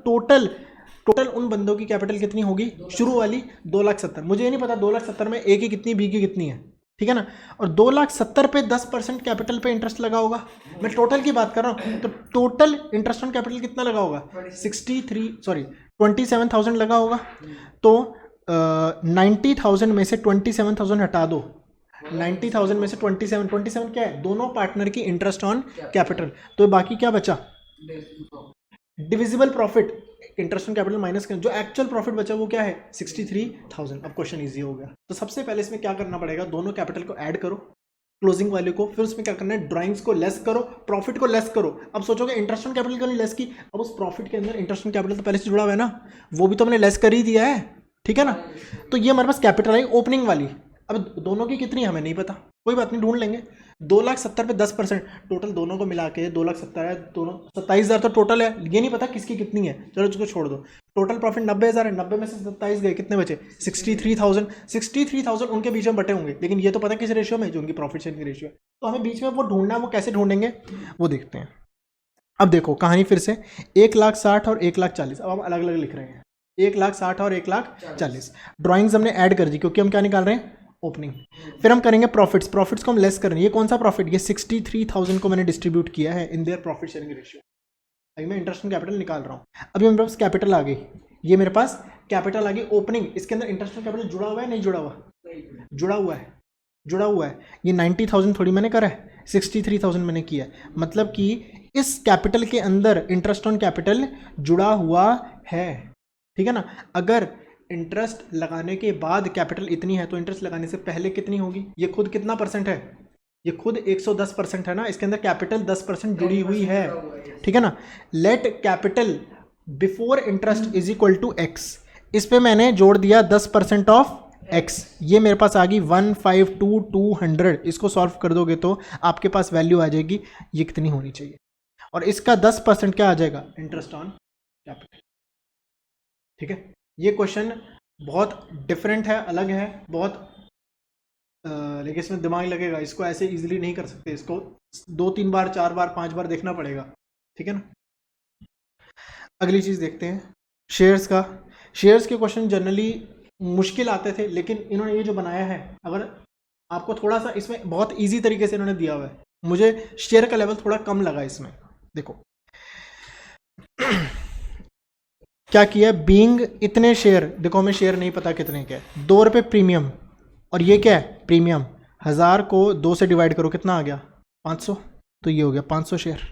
S1: टोटल उन बंदों की कैपिटल कितनी होगी, शुरू वाली 2,70,000, मुझे ये नहीं पता 2,70,000 में ए की कितनी, बी की कितनी है, ठीक है ना। और 2,70,000 पे 10% कैपिटल पे इंटरेस्ट लगा होगा, मैं टोटल की बात कर रहा हूँ। तो टोटल इंटरेस्ट ऑन कैपिटल कितना लगा होगा, 27,000 लगा होगा। तो 90,000 में से 27,000 हटा दो, 90,000 में से 27 क्या है, दोनों पार्टनर की इंटरेस्ट ऑन कैपिटल, तो बाकी क्या बचा, divisible profit, interest on capital minus कर, जो एक्चुअल प्रॉफिट बचा वो क्या है, 63,000। अब क्वेश्चन इजी हो गया। तो सबसे पहले इसमें क्या करना पड़ेगा, दोनों कैपिटल को ऐड करो, क्लोजिंग वैल्यू को, फिर उसमें क्या करना है, ड्राइंग्स को लेस करो, प्रॉफिट को लेस करो। अब सोचोगे इंटरेस्ट ऑन कैपिटल क्यों नहीं लेस की, अब उस प्रॉफिट के अंदर इंटरेस्ट ऑन कैपिटल तो पहले से जुड़ा हुआ है ना, वो भी तो हमने लेस कर ही दिया है, ठीक है ना। तो ये हमारे पास कैपिटल आई ओपनिंग वाली। अब दोनों की कितनी हमें नहीं पता, कोई बात नहीं, ढूंढ लेंगे। 2,70,000 पे 10%, टोटल दोनों को मिला के 2,70,000 है, दोनों 27,000 तो टोटल है, ये नहीं पता किसकी कितनी है, चलो इसको छोड़ दो। टोटल प्रॉफिट 90,000 है, 90 में से 27 गए, कितने बचे 63,000। 63,000 उनके बीच में बटे होंगे, लेकिन ये तो पता किस रेशियो में, जो उनकी प्रॉफिट शेयरिंग रेशियो है। तो हमें बीच में वो ढूंढना है, वो कैसे ढूंढेंगे वो देखते हैं। अब देखो कहानी फिर से, 1,60,000 और 1,40,000, अब हम अलग अलग लिख रहे हैं, 1,60,000 और 1,40,000। ड्राइंग्स हमने ऐड कर दी क्योंकि हम क्या निकाल रहे हैं, ओपनिंग। फिर हम करेंगे प्रॉफिट्स, प्रॉफिट्स को हम लेस कर रहे हैं। ये कौन सा प्रॉफिट, ये 63,000 को मैंने डिस्ट्रीब्यूट किया है in their profit sharing ratio. अभी मैं इंटरेस्ट ऑन कैपिटल निकाल रहा हूँ। अभी मेरे पास कैपिटल आ गई, ये मेरे पास कैपिटल आ गई ओपनिंग, इसके अंदर इंटरेस्ट ऑन कैपिटल जुड़ा हुआ है नहीं जुड़ा हुआ, जुड़ा हुआ है, जुड़ा हुआ है। ये 90,000 थोड़ी मैंने करा है, 63,000 मैंने किया है, मतलब कि इस कैपिटल के अंदर इंटरेस्ट ऑन कैपिटल जुड़ा हुआ है, ठीक है ना। अगर इंटरेस्ट लगाने के बाद कैपिटल इतनी है तो इंटरेस्ट लगाने से पहले कितनी होगी, ये खुद कितना परसेंट है, ये खुद 110% है ना, इसके अंदर कैपिटल 10% जुड़ी हुई है, ठीक है ना। Let capital before interest is equal to X, इस पे मैंने जोड़ दिया 10% ऑफ एक्स, ये मेरे पास आ गई 152,200। इसको सॉल्व कर दोगे तो आपके पास वैल्यू आ जाएगी, ये कितनी होनी चाहिए, और इसका 10% क्या आ जाएगा, इंटरेस्ट ऑन कैपिटल, ठीक है। ये क्वेश्चन बहुत डिफरेंट है, अलग है बहुत, लेकिन इसमें दिमाग लगेगा, इसको ऐसे इजीली नहीं कर सकते, इसको 2-3 बार 4 बार 5 बार देखना पड़ेगा, ठीक है ना। अगली चीज़ देखते हैं शेयर्स का। शेयर्स के क्वेश्चन जनरली मुश्किल आते थे, लेकिन इन्होंने ये जो बनाया है, अगर आपको थोड़ा सा इसमें बहुत इजी तरीके से इन्होंने दिया हुआ है, मुझे शेयर का लेवल थोड़ा कम लगा इसमें। देखो क्या किया, बीइंग इतने शेयर, देखो हमें शेयर नहीं पता कितने के, 2 रुपये प्रीमियम, और ये क्या है प्रीमियम, 1000 को 2 से डिवाइड करो कितना आ गया 500, तो ये हो गया 500 शेयर।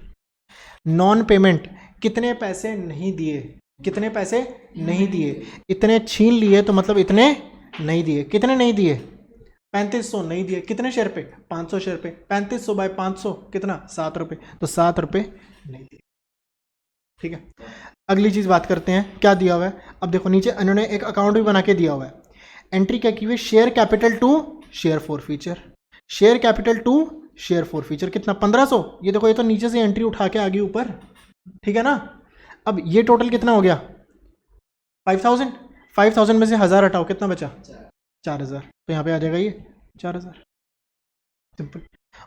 S1: नॉन पेमेंट, कितने पैसे नहीं दिए, कितने पैसे नहीं दिए, इतने छीन लिए तो मतलब इतने नहीं दिए, कितने नहीं दिए 3500 नहीं दिए, कितने शेयर पे 500 शेयर पे, 3500 बाय 500 कितना 7 रुपये, तो 7 रुपये नहीं दिए, ठीक है। अगली चीज़ बात करते हैं, क्या दिया हुआ है, अब देखो नीचे इन्होंने एक अकाउंट भी बना के दिया हुआ है। एंट्री क्या की हुई है, share capital to share for future, share capital to share for future कितना 1500, ये देखो ये तो नीचे से एंट्री उठा के आ गई ऊपर, ठीक है ना। अब ये टोटल कितना हो गया 5,000, 5,000 में से 1000 हटाओ कितना बचा 4,000, तो यहाँ पे आ जाएगा ये 4,000, सिंपल।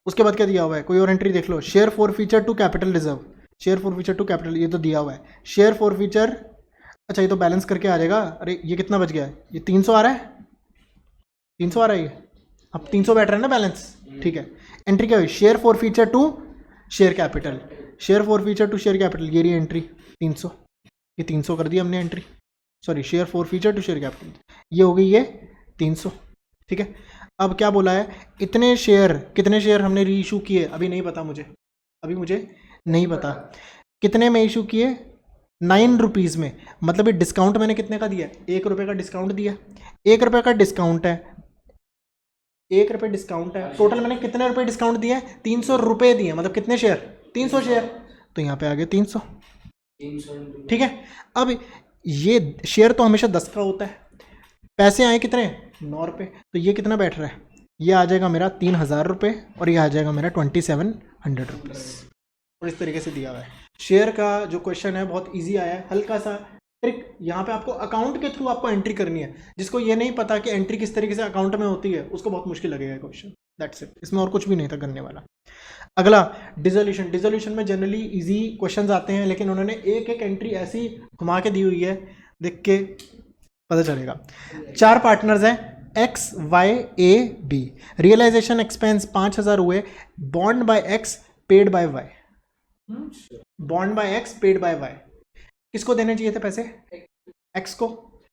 S1: उसके बाद क्या दिया हुआ है, कोई और एंट्री देख लो, share for future to capital reserve, share for future to capital, ये तो दिया हुआ है, शेयर फॉर फ्यूचर, अच्छा ये तो बैलेंस करके आ जाएगा, अरे ये कितना बच गया है, ये 300 आ रहा है, 300 आ रहा है ये, अब 300 बैठ रहा है ना बैलेंस, ठीक है। एंट्री क्या हुई, share for future to share capital, share for future to share capital, ये रही एंट्री 300, ये 300 कर दिया हमने entry, sorry share for future to share capital, ये हो गई ये 300, ठीक है। अब क्या बोला है, इतने शेयर, कितने शेयर हमने री इशू किए, अभी नहीं पता मुझे, अभी मुझे नहीं पता कितने में इशू किए, 9 रुपीज़ में, मतलब ये डिस्काउंट मैंने कितने का दिया, 1 रुपये का डिस्काउंट दिया, 1 रुपये का डिस्काउंट है, 1 रुपये डिस्काउंट है, टोटल मैंने कितने रुपये डिस्काउंट दिया, 300 रुपये दिए, मतलब कितने शेयर 300 शेयर, तो यहाँ पे आ गए 300, ठीक है। अब ये शेयर तो हमेशा 10 का होता है, पैसे आए कितने 9 रुपये, तो ये कितना बैठ रहा है, ये आ जाएगा मेरा 3,000 रुपये, और ये आ जाएगा मेरा 2,700 रुपीज़, और इस तरीके से दिया हुआ है। शेयर का जो क्वेश्चन है बहुत इजी आया है, हल्का सा ट्रिक, यहाँ पे आपको अकाउंट के थ्रू आपको एंट्री करनी है, जिसको ये नहीं पता कि एंट्री किस तरीके से अकाउंट में होती है उसको बहुत मुश्किल लगेगा क्वेश्चन, दैट्स इट, इसमें और कुछ भी नहीं था करने वाला। अगला डिसोल्यूशन, डिसोल्यूशन में जनरली इजी क्वेश्चंस आते हैं, लेकिन उन्होंने एक एक एंट्री ऐसी घुमा के दी हुई है, देख के पता चलेगा। 4 पार्टनर्स हैं X Y A B, realisation expense 5,000 हुए, bond by X paid by Y, bond by X paid by Y, किसको देने चाहिए थे पैसे, एक्स को,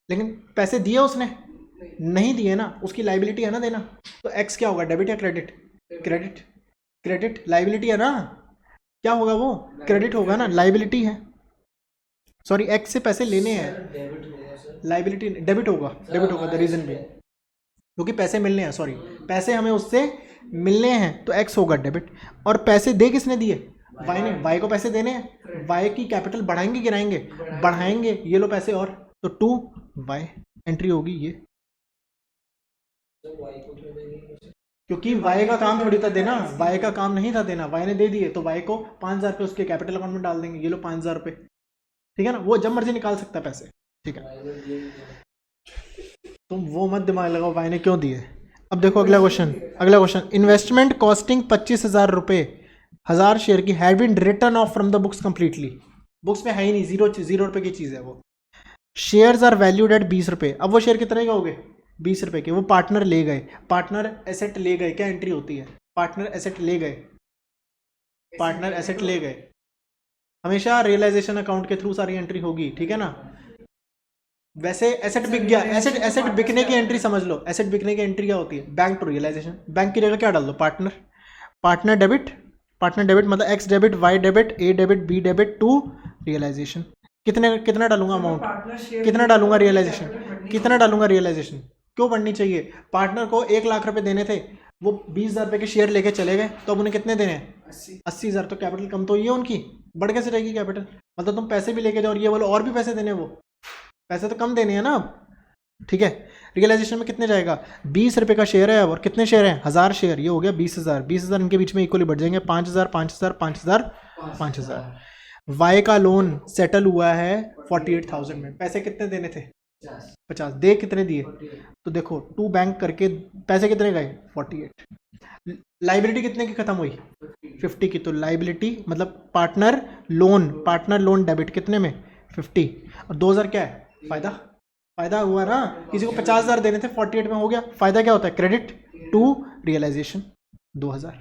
S1: लेकिन पैसे दिए उसने नहीं दिए ना, उसकी लाइबिलिटी है ना देना, तो एक्स क्या होगा, डेबिट या क्रेडिट, क्रेडिट, क्रेडिट लाइबिलिटी है ना, क्या होगा वो क्रेडिट होगा ना, लाइबिलिटी है, सॉरी एक्स से पैसे लेने हैं, लाइबिलिटी डेबिट होगा, डेबिट होगा, द रीजन भी क्योंकि पैसे मिलने हैं, सॉरी पैसे हमें उससे मिलने हैं तो एक्स होगा डेबिट। और पैसे दे किसने दिए? वाई ने। वाई को पैसे देने हैं, वाई की कैपिटल बढ़ाएंगे गिराएंगे? बढ़ाएंगे। ये लो पैसे, और तो टू वाई एंट्री होगी ये, क्योंकि वाई का काम थोड़ी था देना, वाई का काम नहीं था देना, वाई ने दे दिए तो वाई को 5,000 रुपये उसके कैपिटल अकाउंट में डाल देंगे। ये लो 5,000 रुपये, ठीक है ना, वो जब मर्जी निकाल सकता है पैसे, ठीक है। तुम वो मत दिमाग लगाओ वाई ने क्यों दिए। अब देखो अगला क्वेश्चन, अगला क्वेश्चन, इन्वेस्टमेंट कॉस्टिंग 25,000 रुपये 1,000 शेयर की had been written off from the books completely. Books में है ही नहीं, जीरो रुपये की चीज़ है वो। शेयर्स आर वैल्यूड एट 20 रुपये। अब वो शेयर कितने के हो गए? 20 रुपये के। वो पार्टनर ले गए, पार्टनर एसेट ले गए, क्या एंट्री होती है? पार्टनर एसेट ले गए, पार्टनर एसेट ले गए। हमेशा रियलाइजेशन अकाउंट के थ्रू सारी एंट्री होगी, ठीक है ना। वैसे एसेट बिक गया, एसेट बिकने की एंट्री समझ लो, एसेट बिकने की एंट्री क्या होती है? Bank to realisation. बैंक की जगह क्या डाल दो? Partner. Partner debit, partner debit मतलब X debit, Y debit, A debit, B debit to realisation. कितना डालूंगा अमाउंट? कितना डालूंगा रियलाइजेशन? कितना डालूंगा रियलाइजेशन? क्यों बढ़नी चाहिए? पार्टनर को 1,00,000 रुपए देने थे, वो 20,000 रुपए के शेयर लेके चले गए, तो अब उन्हें कितने देने हैं? 80,000। तो कैपिटल कम तो ही है उनकी, बढ़ कैसे रहेगी कैपिटल? मतलब तुम पैसे भी लेके जाओ और ये बोलो और भी पैसे देने, वो पैसे तो कम देने हैं ना अब, ठीक है। रियलाइजेशन में कितने जाएगा? 20 रुपये का शेयर है अब, और कितने शेयर हैं? 1,000 शेयर, ये हो गया 20,000। 20,000 इनके बीच में इक्वली बढ़ जाएंगे, 5,000 5,000 5,000 5,000। वाई का लोन सेटल हुआ है 48,000 में। पैसे कितने देने थे? 50। दे कितने दिए? तो देखो टू बैंक करके पैसे कितने गए? 48। लाइबिलिटी कितने की खत्म हुई? 50 की। तो लाइबिलिटी मतलब पार्टनर लोन डेबिट कितने में? 50। और 2,000 क्या है? फायदा। फायदा हुआ ना, किसी को 50,000 देने थे, 48 में हो गया। फायदा क्या होता है? क्रेडिट टू रियलाइजेशन 2,000,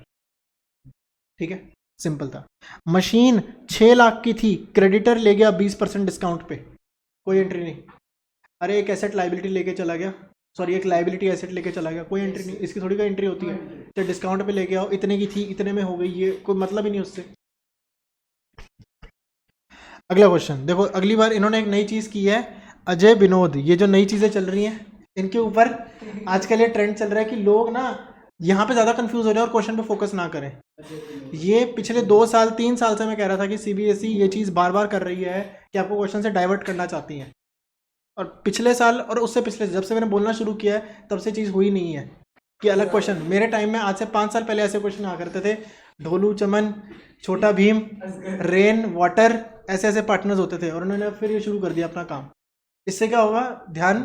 S1: ठीक है, सिंपल था। मशीन 6 लाख की थी, क्रेडिटर ले गया 20% डिस्काउंट पे, कोई एंट्री नहीं। अरे एक एसेट लाइबिलिटी लेके चला गया, सॉरी एक लाइबिलिटी एसेट लेके चला गया, कोई एंट्री नहीं, इसकी थोड़ी का एंट्री होती है। तो डिस्काउंट पे लेके आओ, इतने की थी इतने में हो गई, ये कोई मतलब ही नहीं उससे। अगला क्वेश्चन देखो, अगली बार इन्होंने एक नई चीज़ की है, अजय विनोद। ये जो नई चीज़ें चल रही हैं इनके ऊपर आजकल ये ट्रेंड चल रहा है कि लोग ना यहाँ पे ज़्यादा कंफ्यूज हो रहे हैं और क्वेश्चन पे फोकस ना करें। ये पिछले 2 साल 3 साल से मैं कह रहा था कि सीबीएसई ये चीज़ बार बार कर रही है कि आपको क्वेश्चन से डाइवर्ट करना चाहती है। और पिछले साल और उससे पिछले, जब से मैंने बोलना शुरू किया है तब से चीज़ हुई नहीं है कि अलग क्वेश्चन। मेरे टाइम में आज से 5 साल पहले ऐसे क्वेश्चन आ करते थे, ढोलू चमन, छोटा भीम, रेन वाटर, ऐसे ऐसे पार्टनर्स होते थे, और उन्होंने फिर ये शुरू कर दिया अपना काम। इससे क्या होगा? ध्यान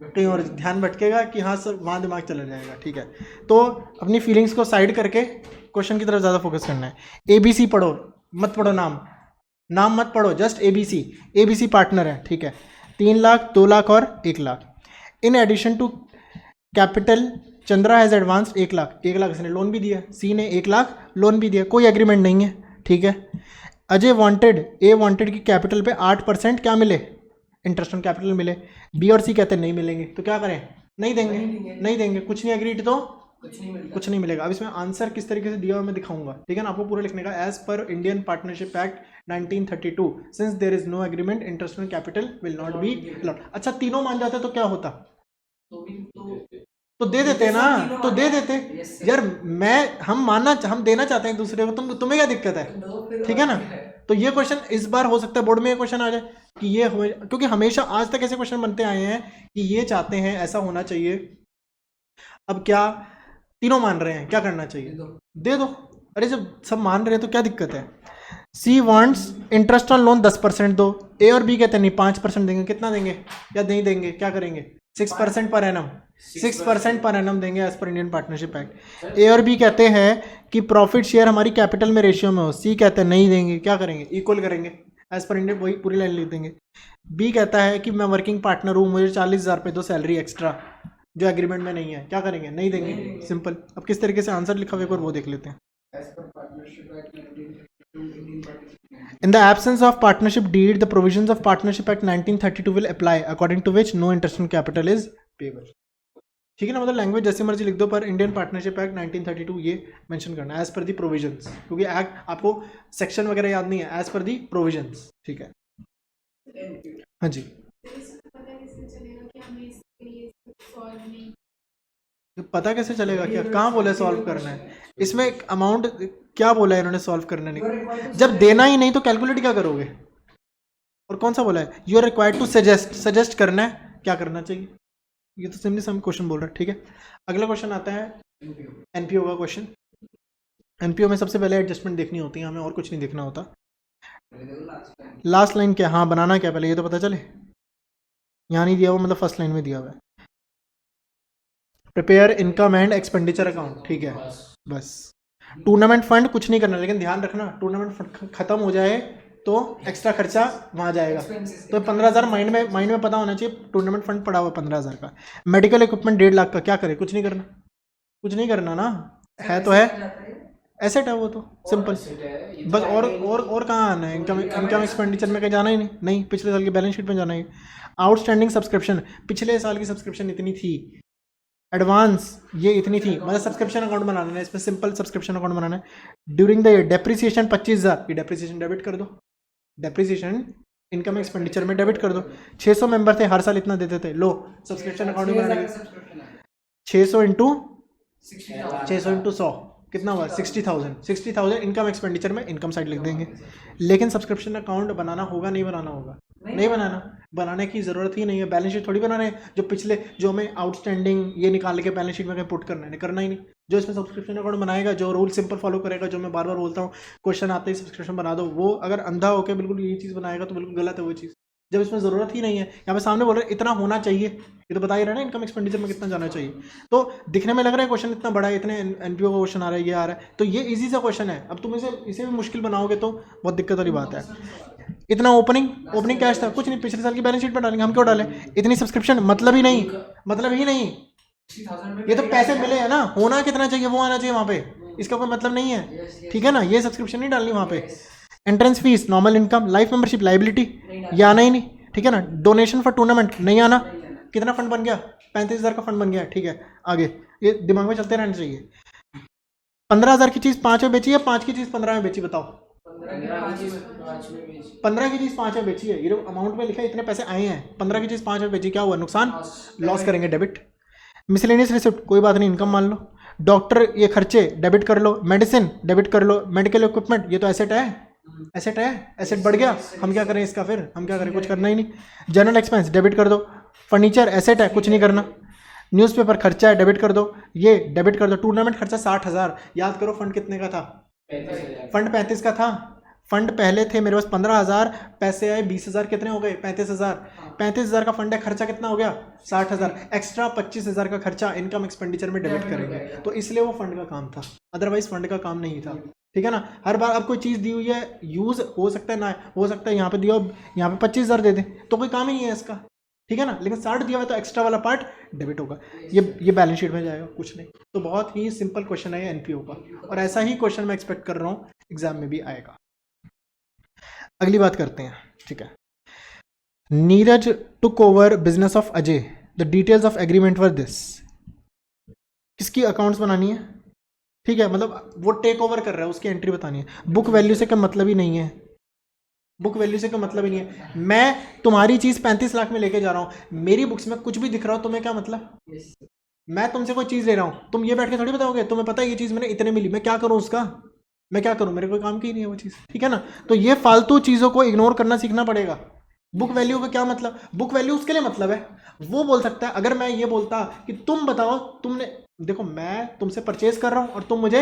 S1: कहीं और, ध्यान भटकेगा कि हाँ सर वहाँ दिमाग चला जाएगा, ठीक है। तो अपनी फीलिंग्स को साइड करके क्वेश्चन की तरफ ज़्यादा फोकस करना है। ABC पढ़ो, मत पढ़ो नाम मत पढ़ो, जस्ट ABC पार्टनर है, ठीक है। 3 लाख, 2 लाख और 1 lakh. In addition to capital Chandra has advance 1 lakh. 1 lakh इसने लोन भी दिया, सी ने 1 लाख लोन भी दिया, कोई एग्रीमेंट नहीं है, ठीक है। ए वांटेड की कैपिटल पे 8% क्या मिले? इंटरेस्ट ऑन कैपिटल मिले। बी और सी कहते हैं नहीं मिलेंगे, तो क्या करें? नहीं देंगे, कुछ नहीं एग्रीड तो कुछ नहीं मिलेगा। अब इसमें आंसर किस तरीके से दिया हुआ मैं दिखाऊंगा, ठीक है ना। आपको पूरा लिखने का, as per Indian partnership act 1932 since there is no agreement interest on capital will not be allowed. अच्छा तीनों मान जाते तो क्या होता? तो दे देते ना, तो दे देते यार। हम देना चाहते हैं एक दूसरे को, तुम्हें क्या दिक्कत है, ठीक है ना। तो ये क्वेश्चन इस बार हो सकता है बोर्ड में ये क्वेश्चन आ जाए कि ये क्योंकि हमेशा आज तक ऐसे क्वेश्चन बनते आए हैं कि ये चाहते हैं, ऐसा होना चाहिए। अब क्या तीनों मान रहे हैं, क्या करना चाहिए? दे दो। अरे जब सब मान रहे हैं तो क्या दिक्कत है? सी वांट्स इंटरेस्ट ऑन लोन 10% दो, ए और बी कहते हैं नहीं 5% देंगे। कितना देंगे या नहीं देंगे, क्या करेंगे? 6% पर एनम, 6% पर एनम देंगे as per Indian partnership act. ए और बी कहते हैं कि प्रॉफिट शेयर हमारी कैपिटल में रेशियो में हो, सी कहते हैं नहीं देंगे, क्या करेंगे? इक्वल करेंगे एज पर इंडियन, वही पूरी लाइन लिख देंगे। बी कहता है कि मैं वर्किंग पार्टनर हूँ, मुझे 40,000 रुपये दो सैलरी एक्स्ट्रा, जो एग्रीमेंट में नहीं है, क्या करेंगे? नहीं देंगे, सिंपल। अब किस तरीके से आंसर लिखा हुआ एक बार वो देख लेते हैं। In the absence of partnership deed, the provisions of Partnership Act 1932 will apply, according to which no interest on capital is payable. ठीक है ना, मतलब लैंग्वेज जैसे मर्जी लिख दो, पर इंडियन पार्टनरशिप एक्ट 1932 ये मेंशन करना एज पर दी प्रोविजंस, क्योंकि एक्ट आपको सेक्शन वगैरह याद नहीं है, एज पर दी प्रोविजंस, ठीक है। हाँ जी। ये पता कैसे चलेगा? क्या कहाँ बोला है सॉल्व करना है? इसमें एक अमाउंट क्या बोला है इन्होंने सॉल्व करने नहीं? जब देना ही नहीं तो कैलकुलेट क्या करोगे? और कौन सा बोला है? You are required to suggest, suggest करना है क्या करना चाहिए। ये तो सिंपली सम क्वेश्चन बोल रहा है, ठीक है। अगला क्वेश्चन आता है एनपीओ का क्वेश्चन। एनपीओ में सबसे पहले एडजस्टमेंट देखनी होती है हमें, और कुछ नहीं देखना होता। लास्ट लाइन क्या, हाँ बनाना क्या पहले ये तो पता चले। यहाँ नहीं दिया हुआ, मतलब फर्स्ट लाइन में दिया हुआ है, prepare income and expenditure account, ठीक है बस। टूर्नामेंट फंड कुछ नहीं करना, लेकिन ध्यान रखना टूर्नामेंट फंड खत्म हो जाए तो एक्स्ट्रा खर्चा वहाँ जाएगा। तो 15,000 माइंड में पता होना चाहिए, टूर्नामेंट फंड पड़ा हुआ 15,000 का। मेडिकल इक्विपमेंट 1.5 लाख का, क्या करे? कुछ नहीं करना, कुछ नहीं करना ना, है तो है, एसेट है वो तो सिंपल बस। और कहाँ आना है? इनकम एक्सपेंडिचर में कहीं जाना ही नहीं, पिछले साल की बैलेंस शीट में जाना ही। आउटस्टैंडिंग सब्सक्रिप्शन, पिछले साल की सब्सक्रिप्शन इतनी थी, एडवांस ये इतनी थी, मतलब सब्सक्रिप्शन अकाउंट बनाना है इसमें, सिंपल सब्सक्रिप्शन अकाउंट बनाना है। ड्यूरिंग द ईयर डेप्रिसिएशन 25,000, ये डेप्रिसिएशन डेबिट कर दो, डेप्रिसिएशन इनकम एक्सपेंडिचर में डेबिट कर दो। 600 मेंबर थे, हर साल इतना देते थे, लो सब्सक्रिप्शन अकाउंट में बनाने के 600 इंटू 100 कितना हुआ? 60,000 इनकम एक्सपेंडिचर में इनकम साइड लिख देंगे। लेकिन सब्सक्रिप्शन अकाउंट बनाना होगा नहीं बनाना होगा? नहीं बनाना, बनाने की ज़रूरत ही नहीं है। बैलेंस शीट थोड़ी बना रहे हैं जो पिछले, जो हमें आउटस्टैंडिंग ये निकाल के बैलेंस शीट में कहीं पुट करना है, करना ही नहीं। जो इसमें सब्सक्रिप्शन अकाउंट बनाएगा, जो रूल सिंपल फॉलो करेगा, जो मैं बार बार बोलता हूँ क्वेश्चन आते ही सब्सक्रिप्शन बना दो, वो अगर अंधा होकर बिल्कुल यही चीज़ बनाएगा तो बिल्कुल गलत है वो चीज़, जब इसमें ज़रूरत ही नहीं है। यहाँ पे सामने बोल रहे इतना होना चाहिए, ये तो बता ही रहा है ना इनकम एक्सपेंडिचर में कितना जाना चाहिए। तो दिखने में लग रहा है क्वेश्चन इतना बड़ा है, इतने एनपीओ का क्वेश्चन आ रहा है, ये आ रहा है, तो ये इजी सा क्वेश्चन है। अब तुम इसे भी मुश्किल बनाओगे तो बहुत दिक्कत वाली बात है। इतना ओपनिंग कैश था, कुछ नहीं, पिछले साल की बैलेंस शीट पर डालेंगे, हम क्यों डालें? इतनी सब्सक्रिप्शन, मतलब ही नहीं, मतलब ही नहीं। ये तो पैसे मिले हैं ना, होना कितना चाहिए वो आना चाहिए वहाँ पे, इसका कोई मतलब नहीं है, ठीक है ना। ये सब्सक्रिप्शन नहीं डालनी वहाँ पे। Entrance fees, normal income, life membership, liability, ये आना ही नहीं, ठीक है ना। डोनेशन फॉर टूर्नामेंट नहीं आना। कितना फंड बन गया? 35,000 का फंड बन गया, ठीक है। आगे ये दिमाग में चलते रहना चाहिए। 15,000 की चीज़ 5 में बेची है, 5 की चीज़ 15 में बेची, बताओ। 15 की चीज़ 5 में बेची है, ये अमाउंट में लिखा है इतने पैसे आए हैं, 15 की चीज़ 5 में बेची, क्या हुआ? नुकसान, लॉस करेंगे, डेबिट। मिसलेनियस रिसिप्ट, कोई बात नहीं, इनकम मान लो। डॉक्टर ये खर्चे डेबिट कर लो, मेडिसिन डेबिट कर लो, मेडिकल इक्विपमेंट ये तो एसेट है, एसेट बढ़ गया, हम क्या करें इसका? फिर हम क्या करें? कुछ करना ही नहीं। जनरल एक्सपेंस डेबिट कर दो, फर्नीचर एसेट है, कुछ नहीं करना। न्यूज़पेपर खर्चा है, डेबिट कर दो, ये डेबिट कर दो। टूर्नामेंट खर्चा 60,000, याद करो फंड कितने का था? फंड 35 का था। फंड पहले थे मेरे पास 15,000, पैसे आए 20,000, कितने हो गए? 35,000। 35,000 का फंड है, खर्चा कितना हो गया? 60,000। एक्स्ट्रा 25,000 का खर्चा इनकम एक्सपेंडिचर में डेबिट करेंगे, तो इसलिए वो फंड का काम था, अदरवाइज फंड का काम नहीं था, ठीक है ना। हर बार अब कोई चीज़ दी हुई है, यूज़ हो सकता है ना हो सकता है, यहाँ पे दिया, यहाँ पे 25,000 दे दें तो कोई काम ही नहीं है इसका, ठीक है ना। लेकिन 60 दिया हुआ तो एक्स्ट्रा वाला पार्ट डेबिट होगा, ये बैलेंस शीट में जाएगा, कुछ नहीं। तो बहुत ही सिंपल क्वेश्चन है एनपीओ का, और ऐसा ही क्वेश्चन मैं एक्सपेक्ट कर रहा हूँ एग्जाम में भी आएगा। अगली बात करते हैं, ठीक है। Neeraj took over business of Ajay, the details of agreement were this. किसकी अकाउंट्स बनानी है, ठीक है, मतलब वो टेक ओवर कर रहा है, उसकी एंट्री बतानी है। बुक वैल्यू से क्या मतलब ही नहीं है, बुक वैल्यू से कोई मतलब ही नहीं है। मैं तुम्हारी चीज़ 35 लाख में लेके जा रहा हूँ, मेरी बुक्स में कुछ भी दिख रहा हो, तुम्हें क्या मतलब? मैं तुमसे कोई चीज़ ले रहा हूँ, तुम ये बैठ के थोड़ी बताओगे, तुम्हें पता है ये चीज़ मैंने इतने मिली, मैं क्या करूँ उसका? मैं क्या करूँ? मेरे कोई काम की ही नहीं है वो चीज़, ठीक है ना। तो ये फालतू चीज़ों को इग्नोर करना सीखना पड़ेगा। बुक वैल्यू का क्या मतलब? बुक वैल्यू उसके लिए मतलब है, वो बोल सकता है। अगर मैं ये बोलता कि तुम बताओ, तुमने देखो मैं तुमसे परचेज कर रहा हूँ और तुम मुझे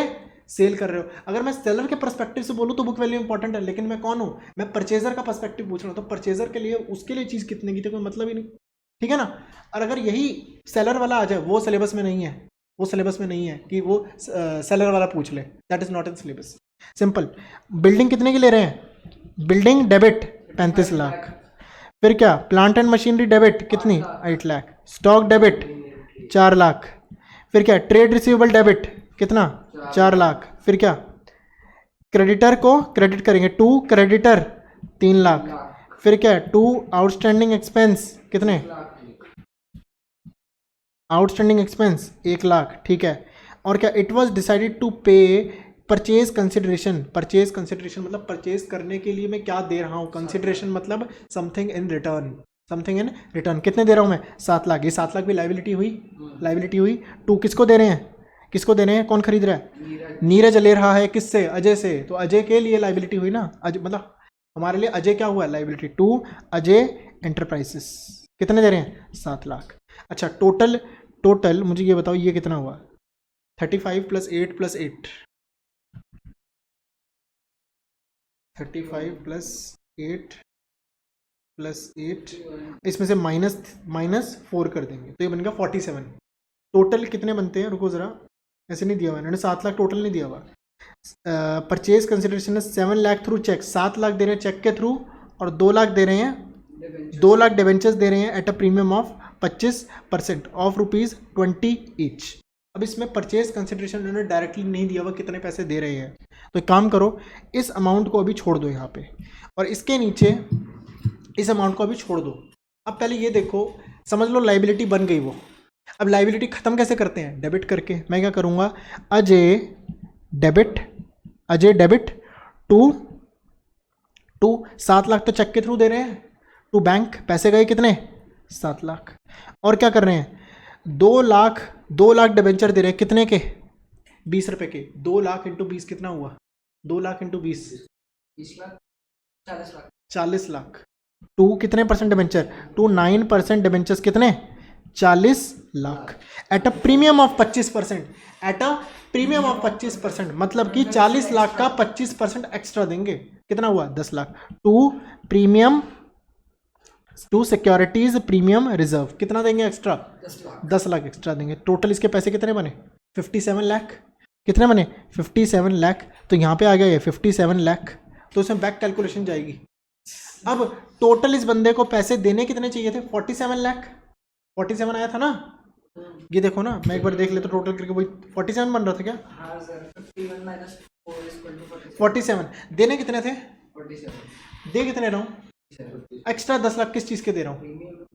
S1: सेल कर रहे हो, अगर मैं सेलर के पर्सपेक्टिव से बोलूँ तो बुक वैल्यू इंपॉर्टेंट है, लेकिन मैं कौन हूँ? मैं परचेजर का पर्सपेक्टिव पूछ रहा हूँ, तो परचेजर के लिए उसके लिए चीज़ कितने की थी कोई मतलब ही नहीं, ठीक है ना। और अगर यही सेलर वाला आ जाए, वो सिलेबस में नहीं है, वो सिलेबस में नहीं है कि वो सेलर वाला पूछ ले, that is not in syllabus. Simple. Building कितने की ले रहे हैं? Building debit 35 lakh. फिर क्या? प्लांट एंड मशीनरी डेबिट कितनी? 8 लाख। Stock debit 4 lakh. फिर क्या? ट्रेड रिसीवेबल डेबिट कितना? 4 लाख। फिर क्या? क्रेडिटर को क्रेडिट करेंगे, टू क्रेडिटर 3 लाख। फिर क्या? टू आउटस्टैंडिंग एक्सपेंस कितने? आउटस्टैंडिंग एक्सपेंस 1 लाख, ठीक है। और क्या? इट वॉज डिसाइडेड टू पे परचेज कंसिडरेशन। परचेज कंसिडरेशन मतलब परचेज करने के लिए मैं क्या दे रहा हूँ, कंसिडरेशन मतलब something in return, something in return. कितने दे रहा हूँ मैं? 7 लाख। ये 7 लाख भी लाइबिलिटी हुई, लाइबिलिटी हुई। 2 किसको दे रहे हैं? किसको दे रहे हैं? कौन खरीद रहा है? नीरज ले रहा है किससे? अजय से। तो अजय के लिए लाइबिलिटी हुई ना, अजय मतलब हमारे लिए अजय क्या हुआ? लाइबिलिटी। 2 अजय एंटरप्राइजेस कितने दे रहे हैं? 7 लाख। अच्छा टोटल मुझे ये बताओ ये कितना हुआ? 35 + 8 + 8, 35 + 8 + 8, इसमें से -4 कर देंगे तो ये बन गया 47। टोटल कितने बनते हैं? रुको ज़रा, ऐसे नहीं दिया हुआ इन्होंने, 7 लाख टोटल नहीं दिया हुआ। परचेज कंसिडरेशन है 7 लाख थ्रू चेक, 7 लाख दे रहे हैं चेक के थ्रू और 2 लाख दे रहे हैं, 2 लाख डिवेंचर्स दे रहे हैं at a premium of 25% of ₹20 each. अब इसमें परचेज कंसिडरेशन उन्होंने डायरेक्टली नहीं दिया हुआ कितने पैसे दे रहे हैं, तो एक काम करो इस अमाउंट को अभी छोड़ दो यहाँ पे और इसके नीचे इस अमाउंट को अभी छोड़ दो। अब पहले ये देखो, समझ लो लाइबिलिटी बन गई वो। अब लाइबिलिटी ख़त्म कैसे करते हैं? डेबिट करके। मैं क्या करूँगा? अजय डेबिट टू 7 लाख तो चेक के थ्रू दे रहे हैं, टू बैंक पैसे गए कितने? 7 लाख। और क्या कर रहे हैं? 2 लाख डिबेंचर दे रहे हैं कितने के? 20 रुपए के। 2 लाख इंटू 20 कितना हुआ? 2 लाख इंटू 20 40 लाख। टू कितने % डिबेंचर? टू 9% डिबेंचर्स कितने? 40 lakh eight a premium of 25%, eight a premium of 25%, मतलब कि 40 लाख का 25% एक्स्ट्रा देंगे। कितना हुआ? 10 lakh. To securities premium reserve कितना देंगे एक्स्ट्रा? 10 लाख एक्स्ट्रा देंगे। टोटल इसके पैसे कितने बने? 57 लाख। कितने बने? 57 लाख। तो यहाँ पे आ गया ये 57 लाख, तो इसमें बैक कैलकुलेशन जाएगी। अब टोटल इस बंदे को पैसे देने कितने चाहिए थे? 47 लाख। 47 आया था ना? ये देखो ना, मैं एक बार देख लेता तो टोटल करके वही 47 बन रहा था क्या?
S2: हाँ सर, 51 - 4 =
S1: 47। देने कितने थे?
S2: 47।
S1: दे कितने रहा हूँ? एक्स्ट्रा 10 लाख किस चीज़ के दे रहा हूँ?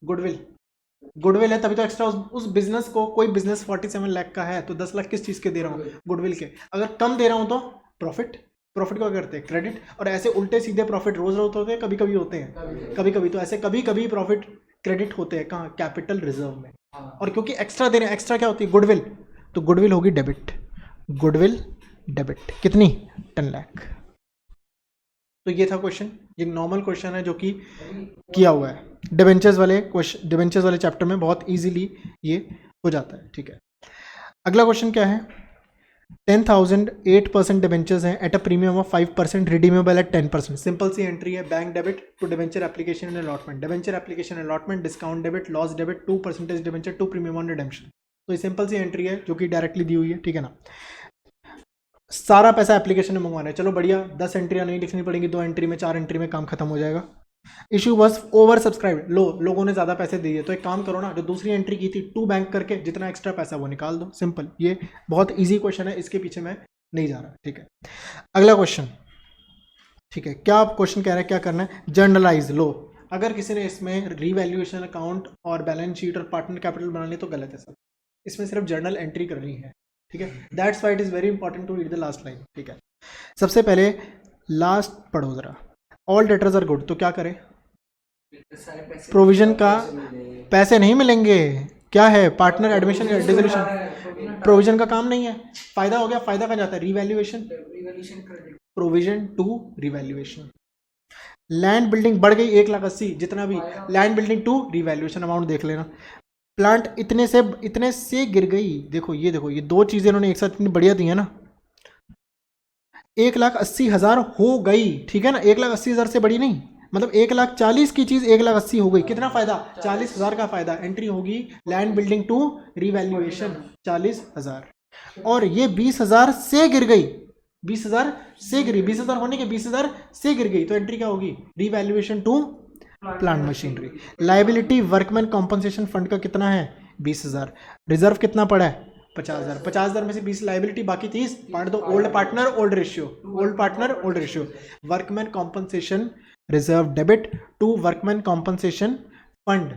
S1: गुडविल है, तभी तो एक्स्ट्रा उस बिजनेस को, कोई बिजनेस 47 लाख का है तो 10 लाख किस चीज़ के दे रहा हूँ? गुडविल के। अगर कम दे रहा हूँ तो प्रॉफिट को करते हैं क्रेडिट। और ऐसे उल्टे सीधे प्रॉफिट रोज रोज होते हैं, कभी कभी होते हैं, कभी कभी। तो ऐसे कभी कभी प्रॉफिट क्रेडिट होते हैं कहाँ? कैपिटल रिजर्व में। और क्योंकि एक्स्ट्रा दे रहे हैं, एक्स्ट्रा क्या होती है? गुडविल। तो गुडविल होगी डेबिट। गुडविल डेबिट कितनी? 10 लाख। तो ये था क्वेश्चन। ये नॉर्मल क्वेश्चन है जो कि किया हुआ है डिबेंचर्स वाले चैप्टर में, बहुत इजीली ये हो जाता है। ठीक है, अगला क्वेश्चन क्या है? 10,000 8% डिबेंचर्स हैं at a premium of 5%, redeemable at 10%। Simple सी एंट्री है, bank debit to debenture application and allotment, debenture application allotment, discount debit, loss debit, 2% debenture to premium on redemption. तो ये सिंपल सी एंट्री है जो कि डायरेक्टली दी हुई है। ठीक है ना? सारा पैसा एप्लीकेशन में मंगवाना है, चलो बढ़िया, 10 एंट्रियाँ नहीं लिखनी पड़ेंगी, 2 एंट्री में 4 एंट्री में काम खत्म हो जाएगा। इशू बस ओवर सब्सक्राइब, लोगों ने ज़्यादा पैसे दिए, तो एक काम करो ना, जो दूसरी एंट्री की थी 2 बैंक करके जितना एक्स्ट्रा पैसा वो निकाल दो। सिंपल, ये बहुत इजी क्वेश्चन है, इसके पीछे मैं नहीं जा रहा। ठीक है, अगला क्वेश्चन। ठीक है, क्या आप क्वेश्चन कह रहे हैं क्या करना है? जर्नलाइज लो। अगर किसी ने इसमें रीवैल्यूएशन अकाउंट और बैलेंस शीट और पार्टनर कैपिटल बना ली तो गलत है सब, इसमें सिर्फ जर्नल एंट्री करनी है। ठीक है, that's why it is very important to read the last line. ठीक है, सबसे पहले लास्ट पढ़ो जरा। ऑल डेटर्स आर गुड, तो क्या करें? प्रोविजन का पैसे नहीं मिलेंगे। क्या है? पार्टनर एडमिशन डिसोल्यूशन, प्रोविजन का काम नहीं है। फायदा हो गया, फायदा कहाँ जाता है? Revaluation credit, provision to revaluation. Land building बढ़ गई 1,80,000, जितना भी land building to revaluation amount देख लेना। प्लांट इतने से गिर गई। देखो ये 2 चीज़ें इन्होंने एक साथ इतनी बढ़िया दी है ना। 1,80,000 हो गई, ठीक है ना? 1,80,000 से बड़ी नहीं, मतलब 1,40,000 की चीज़ 1,80,000 हो गई। कितना फायदा? 40,000 का फायदा। एंट्री होगी लैंड बिल्डिंग टू रिवैल्यूएशन 40,000। और ये 20,000 से गिर गई, 20,000 से गिरी, 20,000 होने के 20,000 से गिर गई, तो एंट्री क्या होगी? Revaluation to plant machinery. Liability workman compensation fund का कितना है? 20,000। रिजर्व कितना पड़ा है? 50,000। 50,000 में से 20 लायबिलिटी, बाकी 30 बांट दो। Old partner old ratio. Workman compensation reserve debit to workman compensation fund.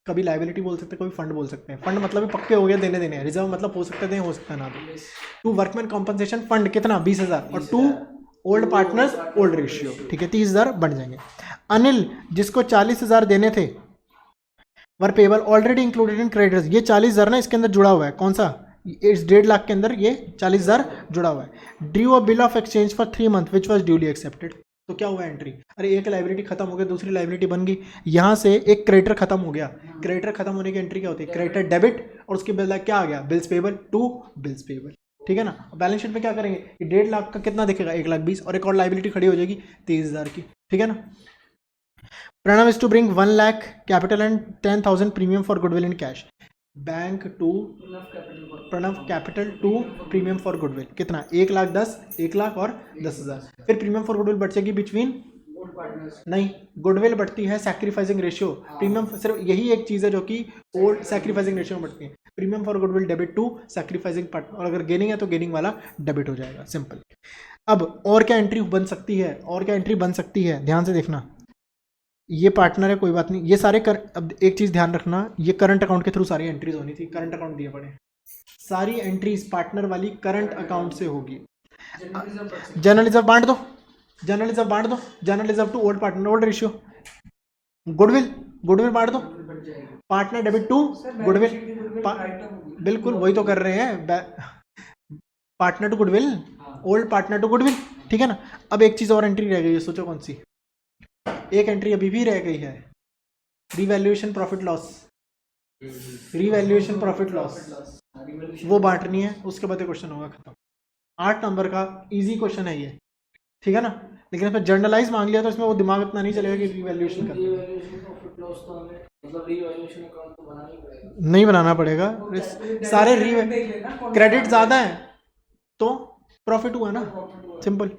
S1: कभी लायबिलिटी बोल सकते हैं, कभी फंड बोल सकते हैं। फंड मतलब भी पक्के हो गए, देने देने हैं। रिजर्व मतलब हो सकता है दें, हो सकता है ना दे। टू वर्कमैन कॉम्पनसेशन फंड कितना? 20,000। और to old partners old ratio, ठीक है, 30,000 बढ़ जाएंगे। अनिल जिसको 40,000 देने थे were payable already included in creditors, ये 40,000 ना इसके अंदर जुड़ा हुआ है, कौन सा, इस 1.5 लाख के अंदर ये 40,000 जुड़ा हुआ है। Due a bill of exchange for 3 month which was duly accepted, तो क्या हुआ एंट्री, अरे एक लाइबिलिटी खत्म हो गई, दूसरी लाइबिलिटी बन गई, यहाँ से एक क्रेडिटर खत्म हो गया, क्रेडिटर खत्म होने की एंट्री क्या होती है, क्रेडिटर डेबिट, और उसके बाद क्या आ गया, bills payable to bills payable, ठीक है ना। बैलेंस शीट में क्या करेंगे, ये 1.5 लाख का कितना दिखेगा, 1,20,000, और एक और लाइबिलिटी खड़ी हो जाएगी 23,000 की, ठीक है ना। Pranav is to bring 1 lakh capital and 10,000 premium for goodwill in cash, bank to Pranav capital to premium for goodwill कितना, 1,10,000, 1 लाख और 10,000, फिर प्रीमियम फॉर गुडविल बचेगी बिटवीन, नहीं, गुडविल बढ़ती है सैक्रिफाइसिंग रेशियो, प्रीमियम सिर्फ यही एक चीज़ है जो कि ओल्ड सैक्रिफाइसिंग रेशियो में बढ़ती है, premium for goodwill debit to sacrificing part, और अगर गेनिंग है तो गेनिंग वाला डेबिट हो जाएगा, सिंपल। अब और क्या एंट्री बन सकती है, और क्या एंट्री बन सकती है, ध्यान से देखना, ये पार्टनर है कोई बात नहीं, ये सारे अब एक चीज़ ध्यान रखना, ये करंट अकाउंट के थ्रू सारी एंट्रीज होनी थी, करंट अकाउंट दिए पड़े, सारी एंट्रीज पार्टनर वाली करंट अकाउंट से होगी। जनरल रिजर्व बांट दो, जनरल रिजर्व बांट दो, general reserve to old partner old ratio, goodwill goodwill बांट दो, पार्टनर डेबिट टू गुडविल, बिल्कुल वही तो कर रहे हैं, partner to goodwill, old partner to goodwill, ठीक है ना। अब एक चीज़ और एंट्री रह गई है, सोचो कौन सी, एक एंट्री अभी भी रह गई है, revaluation profit loss, revaluation profit loss, वो बांटनी है, उसके बाद क्वेश्चन होगा खत्म। 8 नंबर का इजी क्वेश्चन है ये, ठीक है ना, लेकिन इसमें जर्नलाइज मांग लिया तो इसमें वो दिमाग इतना नहीं चलेगा कि रिवैल्यूएशन नहीं बनाना पड़ेगा, सारे क्रेडिट ज़्यादा है तो प्रॉफिट हुआ ना, सिंपल।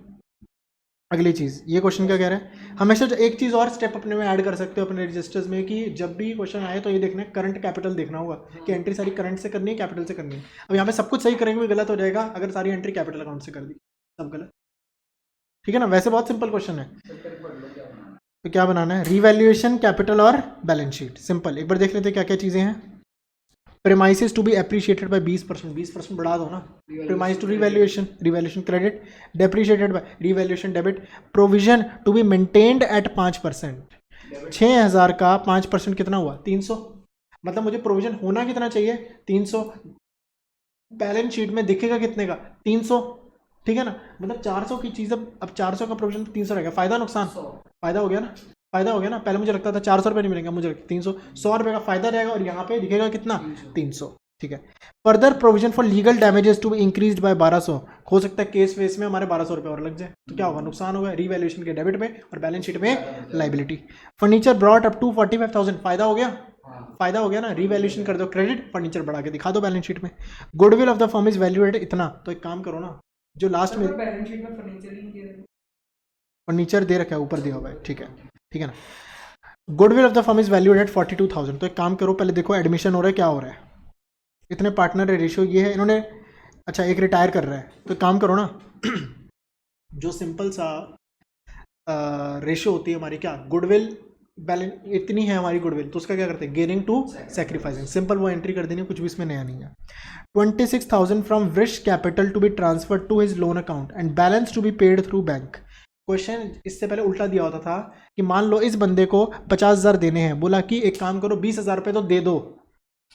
S1: अगली चीज़, ये क्वेश्चन क्या कह रहा है, हमेशा एक चीज़ और स्टेप अपने में ऐड कर सकते हो अपने रजिस्टर्स में, कि जब भी क्वेश्चन आए तो ये देखना है करंट कैपिटल देखना होगा कि एंट्री सारी करंट से करनी है कैपिटल से करनी है। अब यहाँ पे सब कुछ सही करेंगे भी गलत हो जाएगा अगर सारी एंट्री कैपिटल अकाउंट से कर दी, सब गलत, ठीक है ना। वैसे बहुत सिंपल क्वेश्चन है, तो क्या बनाना है, रिवैल्यूएशन, कैपिटल और बैलेंस शीट, सिंपल। एक बार देख लेते हैं क्या क्या चीज़ें हैं। Premises to be appreciated by 20%, 20% बढ़ा दो ना, premise to revaluation, revaluation credit, depreciated by revaluation debit, provision to be maintained at 5%, 6,000 का 5% कितना हुआ, 300, मतलब मुझे प्रोविजन होना कितना चाहिए, 300, बैलेंस शीट में दिखेगा कितने का, 300, ठीक है ना, मतलब 400 की चीज़, अब 400 का प्रोविजन 300 रहेगा, फायदा नुकसान, फायदा हो गया ना, फायदा हो गया ना, पहले मुझे लगता था 400 रुपये नहीं मिलेंगे, मुझे 300, 100 रुपये का फायदा रहेगा, और यहाँ पे दिखेगा कितना, 300, ठीक है। Further provision for legal damages to be increased by 1200, हो सकता है केस वेस में हमारे 1200 रुपये और लग जाए, तो क्या होगा, नुकसान होगा रिवैल्यूएशन के डेबिट में और बैलेंस शीट में liability. Furniture brought up to 45,000, फायदा हो गया, फायदा हो गया ना, रिवैल्यूएशन कर दो क्रेडिट, फर्नीचर बढ़ा के दिखा दो बैलेंस शीट में। Goodwill of the firm is valued इतना, तो एक काम करो ना, जो लास्ट में
S2: बैलेंस शीट में
S1: फर्नीचर दे रखा है, ऊपर दिया हुआ है, ठीक है, ठीक है ना। Goodwill of the firm is valued at 42,000, तो एक काम करो, पहले देखो एडमिशन हो रहा है, क्या हो रहा है, इतने पार्टनर रेशियो ये है, इन्होंने, अच्छा एक रिटायर कर रहा है, तो एक काम करो ना, जो सिंपल सा रेशियो होती है हमारी, क्या गुडविल बैलेंस इतनी है हमारी गुडविल, तो उसका क्या करते हैं, गेनिंग टू सैक्रिफाइसिंग, सिंपल वो एंट्री कर देनी, कुछ भी इसमें नया नहीं है। 26,000 from Vrish capital to be transfer to his loan account and balance to be paid through bank. Question इससे पहले उल्टा दिया होता था कि मान लो इस बंदे को 50,000 देने हैं, बोला कि एक काम करो 20,000 रुपये तो दे दो,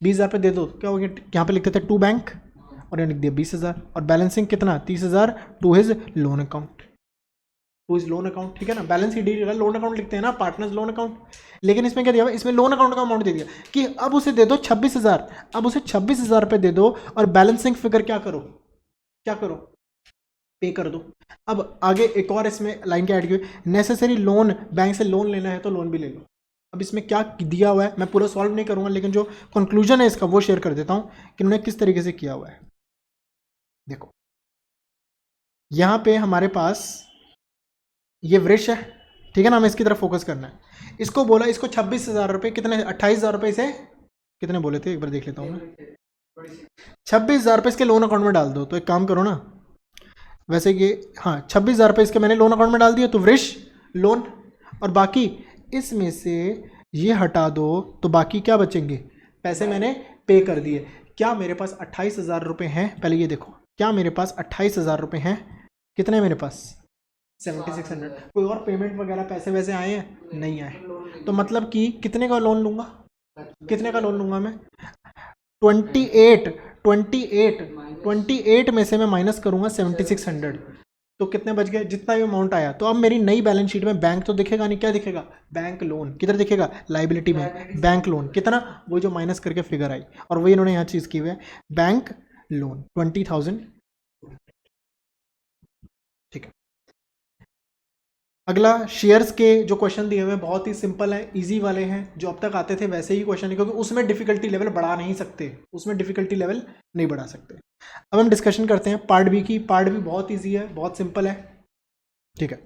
S1: 20,000 रुपये दे दो, क्या हो गया, यहाँ पे लिखते थे टू बैंक, और यहाँ लिख दिया 20,000, और बैलेंसिंग कितना 30,000 to his loan account, to his loan account, ठीक है ना। Balance sheet D loan account लिखते हैं ना, पार्टनर्स लोन अकाउंट, लेकिन इसमें क्या दिया हुआ, इसमें लोन अकाउंट का अमाउंट दे दिया कि अब उसे दे दो 26,000, अब उसे 26,000 रुपये दे दो, और बैलेंसिंग फिगर क्या करो, क्या करो, पे कर दो। अब आगे एक और इसमें लाइन क्या ऐड की, नेसेसरी लोन, बैंक से लोन लेना है तो लोन भी ले लो। अब इसमें क्या दिया हुआ है मैं पूरा सॉल्व नहीं करूंगा, लेकिन जो कंक्लूजन है इसका वो शेयर कर देता हूं कि उन्होंने किस तरीके से किया हुआ है। देखो यहां पे हमारे पास ये वृक्ष है, ठीक है ना, हमें इसकी तरफ फोकस करना है। इसको बोला, इसको 26,000 रुपये, कितने 28,000 रुपये से कितने बोले थे, एक बार देख लेता हूँ मैं, 26,000 रुपये इसके लोन अकाउंट में डाल दो। तो एक काम करो ना, वैसे ये हाँ 26,000 रुपये इसके मैंने लोन अकाउंट में डाल दिया, तो वृक्ष लोन, और बाकी इसमें से ये हटा दो, तो बाकी क्या बचेंगे, पैसे मैंने पे कर दिए। क्या मेरे पास 28,000 रुपये हैं, पहले ये देखो, क्या मेरे पास 28,000 रुपये हैं, कितने मेरे पास 7600। कोई और पेमेंट वगैरह पैसे वैसे आए हैं? नहीं आए।
S2: लोन
S1: तो मतलब कि कितने का लोन लूँगा? कितने का लोन लूँगा मैं? 28 28 28 में से मैं माइनस करूँगा 7600, तो कितने बच गए? जितना भी अमाउंट आया। तो अब मेरी नई बैलेंस शीट में बैंक तो दिखेगा नहीं, क्या दिखेगा? Bank loan. किधर दिखेगा? लाइबिलिटी में बैंक लोन। कितना? वो जो माइनस करके फिगर आई, और वही इन्होंने यहाँ चीज़ की हुई है, बैंक लोन 20,000। ठीक है। अगला शेयर्स के जो क्वेश्चन दिए हुए हैं बहुत ही सिंपल है, इजी वाले हैं, जो अब तक आते थे वैसे ही क्वेश्चन है, क्योंकि उसमें डिफिकल्टी लेवल बढ़ा नहीं सकते, उसमें डिफिकल्टी लेवल नहीं बढ़ा सकते। अब हम डिस्कशन करते हैं पार्ट बी की। पार्ट बी बहुत इजी है, बहुत सिंपल है। ठीक है।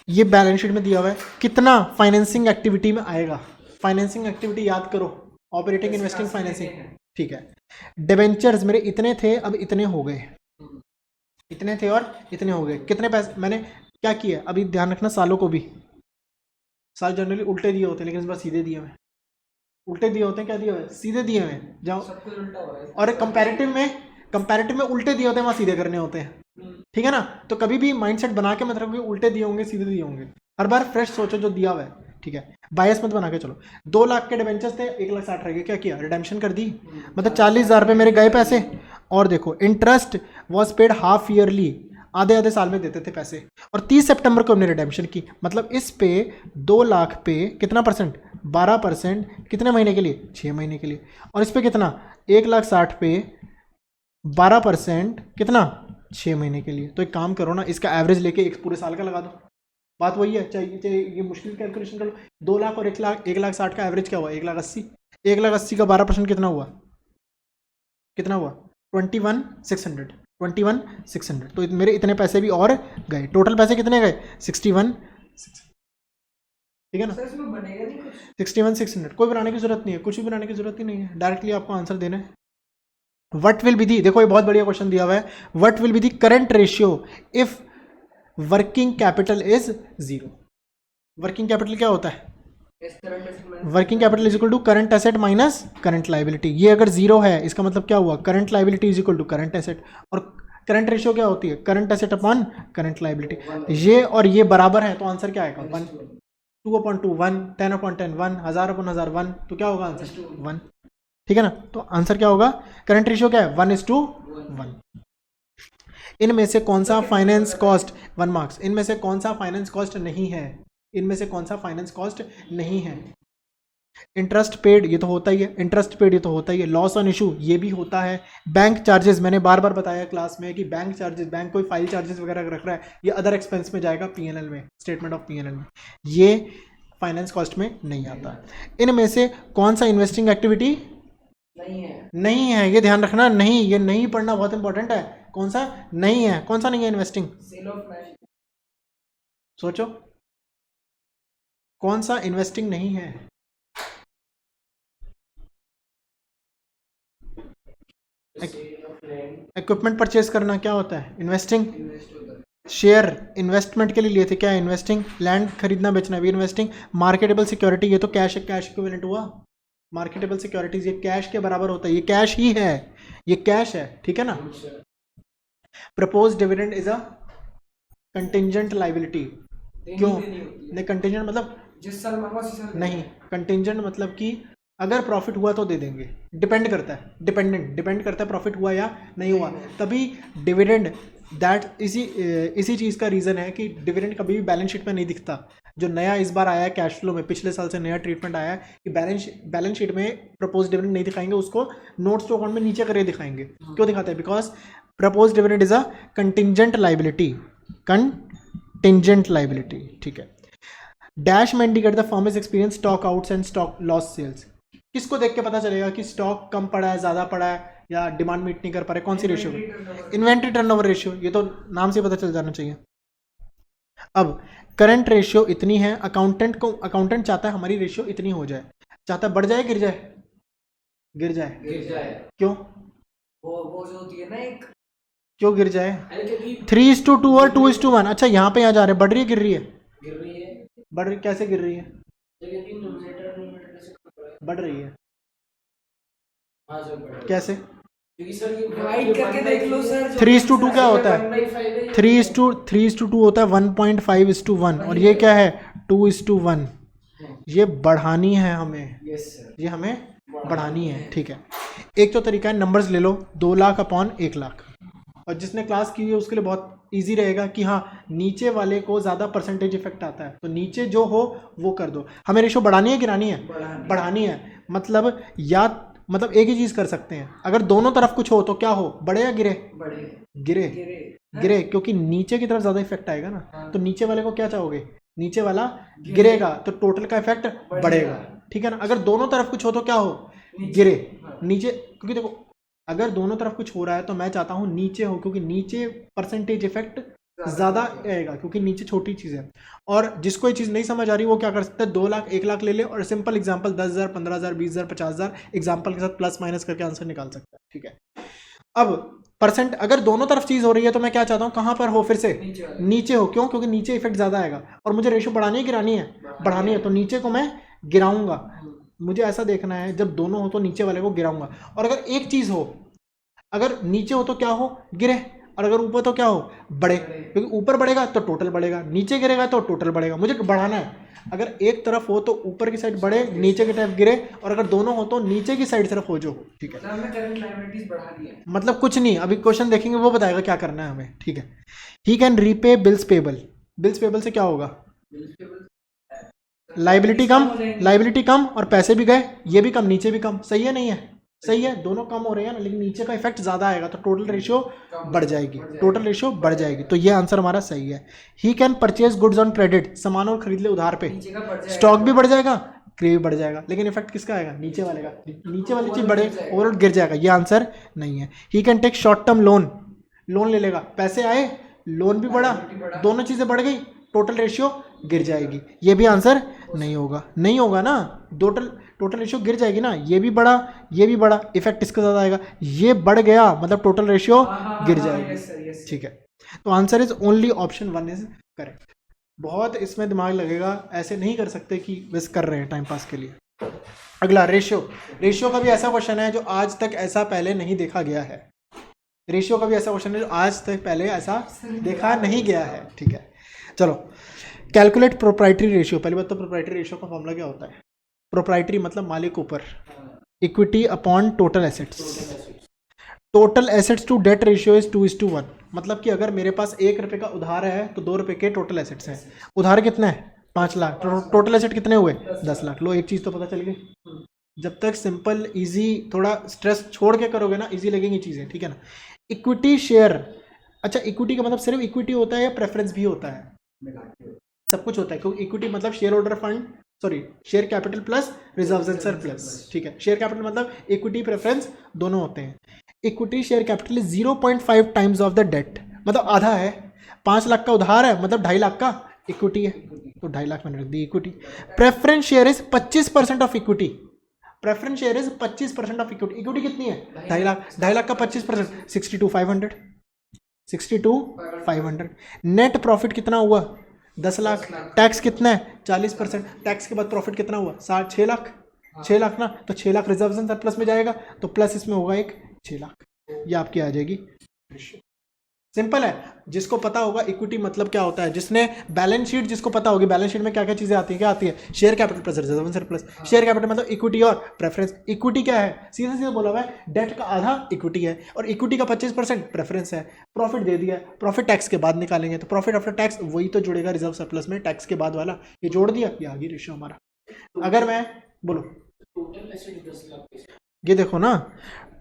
S1: ये बैलेंस शीट में दिया हुआ है कितना फाइनेंसिंग एक्टिविटी में आएगा। फाइनेंसिंग एक्टिविटी याद करो, ऑपरेटिंग, इन्वेस्टिंग, फाइनेंसिंग। ठीक है। डिबेंचर्स मेरे इतने थे, अब इतने हो गए, इतने थे और इतने हो गए। कितने पैसे मैंने क्या किया? अभी ध्यान रखना, सालों को भी, साल जनरली उल्टे दिए होते हैं, लेकिन इस बार सीधे दिए हुए हैं। उल्टे दिए होते हैं, क्या दिए हुए? सीधे दिए हुए हैं। जाओ,
S2: सब कुछ उल्टा हो रहा है।
S1: और कंपैरेटिव में उल्टे दिए होते हैं, वहाँ सीधे करने होते हैं। ठीक है ना? तो कभी भी माइंडसेट बना के मत रखो कि उल्टे दिए होंगे सीधे दिए होंगे, हर बार फ्रेश सोचो जो दिया हुआ है। ठीक है, बायस मत बना के चलो। 2 लाख के डिबेंचर्स थे, 1,60,000 रह गए, क्या किया? रिडेम्पशन कर दी, मतलब 40,000 रुपये मेरे गए पैसे। और देखो, interest was paid half yearly, आधे आधे साल में देते थे पैसे, और 30 सितंबर को हमने रिडेम्पशन की। मतलब इस पे 2 लाख पे कितना परसेंट? 12%। कितने महीने के लिए? 6 महीने के लिए। और इस पे कितना? 1,60,000 पे 12%, कितना? 6 महीने के लिए। तो एक काम करो ना, इसका एवरेज लेके एक पूरे साल का लगा दो। बात वही है, चाहे ये मुश्किल कैलकुलेशन कर लो। 2 लाख और 1,60,000 का एवरेज क्या हुआ? 1,80,000। 1,80,000 का 12% कितना हुआ? कितना हुआ? 21,600। 21,600। तो मेरे इतने पैसे भी और गए। टोटल पैसे कितने गए? 61,600। ठीक है ना?
S2: सर इसमें बनेगा नहीं कुछ?
S1: 61,600। कोई बनाने की जरूरत नहीं है, कुछ भी बनाने की जरूरत ही नहीं है, डायरेक्टली आपको आंसर देना है। वट विल बी दी, देखो ये बहुत बढ़िया क्वेश्चन दिया हुआ है, what will be the current ratio if working capital is 0। Working capital क्या होता है? Working capital is equal to current asset minus current liability. ये अगर 0 है, इसका मतलब क्या हुआ? Current liability is equal to current asset. और करंट रेशियो क्या होती है? Current asset upon current liability. ये और ये बराबर है, तो आंसर क्या आएगा? 1। 2/2 1, 10/10 1, 1000/1000 1, तो क्या होगा आंसर? 1। ठीक है ना? तो आंसर क्या होगा? करंट रेशियो क्या है? 1:1। इनमें से कौन सा फाइनेंस कॉस्ट, 1 मार्क्स, इनमें से कौन सा फाइनेंस कॉस्ट नहीं है? इनमें से कौन सा फाइनेंस कॉस्ट नहीं है? इंटरेस्ट पेड, ये तो होता ही है। इंटरेस्ट पेड, ये तो होता ही है। लॉस ऑन इशू, ये भी होता है। बैंक चार्जेस, मैंने बार बार बताया क्लास में कि बैंक चार्जेस, बैंक कोई फाइल चार्जेस वगैरह रख रहा है, ये अदर एक्सपेंस में जाएगा, पीएनएल में, स्टेटमेंट ऑफ पीएनएल में, ये फाइनेंस कॉस्ट में नहीं आता। इनमें से कौन सा इन्वेस्टिंग एक्टिविटी नहीं है? ये ध्यान रखना, नहीं, ये नहीं पढ़ना बहुत इंपॉर्टेंट है। कौन सा नहीं है? कौन सा नहीं है इन्वेस्टिंग? सोचो, कौन सा इन्वेस्टिंग नहीं है? इक्विपमेंट परचेज करना क्या होता है? इन्वेस्टिंग। शेयर इन्वेस्टमेंट के लिए लिए थे, क्या है? इन्वेस्टिंग। लैंड खरीदना बेचना भी इन्वेस्टिंग। मार्केटेबल सिक्योरिटी, ये तो कैश है, कैश इक्विवेलेंट हुआ। मार्केटेबल सिक्योरिटीज, ये कैश के बराबर होता है, ये कैश ही है, ये कैश है। ठीक है ना? Propose dividend is a contingent liability. क्यों नहीं? कंटिंजेंट मतलब
S2: जिस साल मांगा उसी साल
S1: नहीं, कंटिंजेंट मतलब कि अगर प्रॉफिट हुआ तो दे देंगे। डिपेंड करता है, डिपेंड करता है प्रॉफिट हुआ या नहीं हुआ, तभी डिविडेंड। दैट इसी चीज़ का रीज़न है कि डिविडेंड कभी भी बैलेंस शीट में नहीं दिखता। जो नया इस बार आया है कैश फ्लो में, पिछले साल से नया ट्रीटमेंट आया है कि बैलेंस शीट में प्रपोज डिविडेंड नहीं दिखाएंगे, उसको नोट्स टू अकाउंट में नीचे करके दिखाएंगे। क्यों दिखाते हैं? Because propose dividend is a contingent liability, contingent liability. ठीक है। डैश में indicate the firm is experience stock outs and stock loss sales. किसको देख के पता चलेगा कि स्टॉक कम पड़ा है, ज़्यादा पड़ा है, या डिमांड मीट नहीं कर पा रहे? कौन सी रेशियो? इन्वेंट्री टर्नओवर रेशियो, ये तो नाम से पता चल जाना चाहिए। अब करंट रेशियो इतनी है, अकाउंटेंट चाहता है हमारी रेशियो इतनी हो जाए, चाहता है बढ़ जाए गिर जाए? गिर जाए। क्यों?
S2: वो जो होती है ना एक,
S1: क्यों गिर जाए? 3:2 और 2:1। अच्छा, यहाँ पे आ जा रहे, बढ़ रही है गिर रही है? बढ़ रही, कैसे गिर रही है? बढ़ रही है कैसे?
S2: क्योंकि सर ये डिवाइड करके देख लो सर
S1: 3:2 क्या होता है? 3:2 होता है 1.5:1 और ये क्या है 2:1। ये बढ़ानी है हमें,
S2: यस सर,
S1: ये हमें बढ़ानी है, ठीक है। एक तो तरीका है, नंबर्स ले लो 2 लाख अपॉन 1 लाख, और जिसने क्लास की है उसके लिए बहुत इजी रहेगा कि हाँ नीचे वाले को ज़्यादा परसेंटेज इफेक्ट आता है तो नीचे जो हो वो कर दो। हमें रेशो बढ़ानी है गिरानी है? बढ़ानी है। मतलब एक ही चीज़ कर सकते हैं, अगर दोनों तरफ कुछ हो तो क्या हो, बढ़े या गिरे? गिरे, गिरे, क्योंकि नीचे की तरफ ज़्यादा इफेक्ट आएगा ना। तो नीचे वाले को क्या चाहोगे, नीचे वाला गिरेगा तो टोटल का इफेक्ट बढ़ेगा, ठीक है ना। अगर दोनों तरफ कुछ हो तो क्या हो, गिरे नीचे, क्योंकि देखो अगर दोनों तरफ कुछ हो रहा है तो मैं चाहता हूँ नीचे हो, क्योंकि नीचे परसेंटेज इफेक्ट ज़्यादा आएगा, क्योंकि नीचे छोटी चीज़ है। और जिसको ये चीज़ नहीं समझ आ रही वो क्या कर सकता है, 2 लाख 1 लाख ले ले और सिंपल एग्जांपल 10,000 15,000 20,000 50,000 एग्जांपल के साथ प्लस माइनस करके आंसर निकाल सकता है, ठीक है। अब परसेंट अगर दोनों तरफ चीज़ हो रही है तो मैं क्या चाहता हूँ, कहाँ पर हो, फिर से नीचे हो। क्यों? क्योंकि नीचे इफेक्ट ज़्यादा आएगा और मुझे रेशो बढ़ानी है गिरानी है? बढ़ानी है, तो नीचे को मैं गिराऊंगा। मुझे ऐसा देखना है जब दोनों हो तो नीचे वाले को गिराऊंगा, और अगर एक चीज़ हो, अगर नीचे हो तो क्या हो, गिरे, और अगर ऊपर तो क्या हो, बढ़े, क्योंकि ऊपर बढ़ेगा तो टोटल बढ़ेगा, नीचे गिरेगा तो टोटल बढ़ेगा। मुझे बढ़ाना है, अगर एक तरफ हो तो ऊपर की साइड बढ़े, नीचे की तरफ गिरे, और अगर दोनों हो तो नीचे की साइड तरफ हो जो हो, ठीक है। मतलब कुछ नहीं, अभी क्वेश्चन देखेंगे वो बताएगा क्या करना है हमें, ठीक है। He can repay bills payable. Bills payable से क्या होगा, लाइबिलिटी कम और पैसे भी गए, ये भी कम नीचे भी कम, सही है नहीं है? सही है, दोनों कम हो रहे हैं ना, लेकिन नीचे का इफेक्ट ज़्यादा आएगा तो टोटल रेशियो बढ़ जाएगी, टोटल रेशियो बढ़ जाएगी, तो ये आंसर हमारा सही है। He can purchase goods on credit, सामान और खरीद ले उधार पे, स्टॉक भी बढ़ जाएगा, क्रेडिट बढ़ जाएगा, लेकिन इफेक्ट किसका आएगा, नीचे वाले का। नीचे वाली चीज़ बढ़े ओवरऑल गिर जाएगा, ये आंसर नहीं है। He can take short term loan, loan ले लेगा, पैसे आए, लोन भी बढ़ा, दोनों चीज़ें बढ़ गई, टोटल रेशियो गिर जाएगी, ये भी आंसर नहीं होगा। नहीं होगा ना, टोटल रेशियो गिर जाएगी ना, ये भी बढ़ा, इफेक्ट इसका ज़्यादा आएगा, ये बढ़ गया मतलब टोटल रेशियो गिर जाएगी, ठीक है। तो answer is only option 1 is correct. बहुत इसमें दिमाग लगेगा, ऐसे नहीं कर सकते कि बस कर रहे हैं टाइम पास के लिए। अगला रेशियो का भी ऐसा क्वेश्चन है जो आज तक ऐसा पहले नहीं देखा गया है। रेशियो का भी ऐसा क्वेश्चन है जो आज तक पहले ऐसा देखा नहीं गया है, ठीक है। चलो, कैलकुलेट प्रोप्राइटरी रेशियो। पहली बात तो प्रोप्राइटरी रेशियो का फॉर्मूला क्या होता है? प्रोप्राइटरी मतलब मालिक ऊपर, equity upon total assets. Total assets to debt ratio is 2:1, मतलब कि अगर मेरे पास 1 रुपये का उधार है तो 2 रुपये के टोटल एसेट्स हैं। उधार कितना है? 5 लाख, टोटल एसेट कितने हुए? 10 लाख। लो, एक चीज़ तो पता चल गई। जब तक सिंपल इजी, थोड़ा स्ट्रेस छोड़ के करोगे ना, इजी लगेंगी चीज़ें, ठीक है ना। इक्विटी शेयर, अच्छा इक्विटी का मतलब सिर्फ इक्विटी होता है या प्रेफरेंस भी होता है? सब कुछ होता है, क्योंकि इक्विटी मतलब share holder fund, share capital plus reserves and surplus, ठीक है। शेयर कैपिटल मतलब इक्विटी प्रेफरेंस दोनों होते हैं। Equity share capital is 0.5 times of the debt, मतलब आधा है। 5 लाख का उधार है मतलब 2.5 लाख का इक्विटी है, तो 2.5 लाख मैंने रख दी equity. Preference share is 25% of equity, preference share is 25% of equity. Equity कितनी है? 2.5 लाख, 2.5 लाख का 25% 62,500, 62,500। नेट प्रॉफिट कितना हुआ? 10 लाख। टैक्स कितना है? 40%। टैक्स के बाद प्रॉफिट कितना हुआ? 6 लाख। 6 लाख ना, तो 6 लाख रिजर्व एंड सरप्लस में जाएगा, तो प्लस इसमें होगा एक 6 लाख, ये आपकी आ जाएगी। सिंपल है, जिसको पता होगा इक्विटी मतलब क्या होता है, जिसने बैलेंस शीट जिसको पता होगी, बैलेंस शीट में क्या क्या चीजें आती है, क्या आती है? Share capital plus reserve and surplus. Share capital मतलब इक्विटी और प्रेफरेंस। इक्विटी क्या है? सीधा सीधा बोला हुआ है, डेट का आधा इक्विटी है और इक्विटी का 25% प्रेफरेंस है। प्रॉफिट दे दिया, प्रॉफिट टैक्स के बाद निकालेंगे, तो प्रॉफिट आफ्टर टैक्स वही तो जुड़ेगा रिजर्व सरप्लस में, टैक्स के बाद वाला, ये जोड़ दिया, ये आ गई रेशियो हमारा। अगर मैं बोलो, ये देखो ना,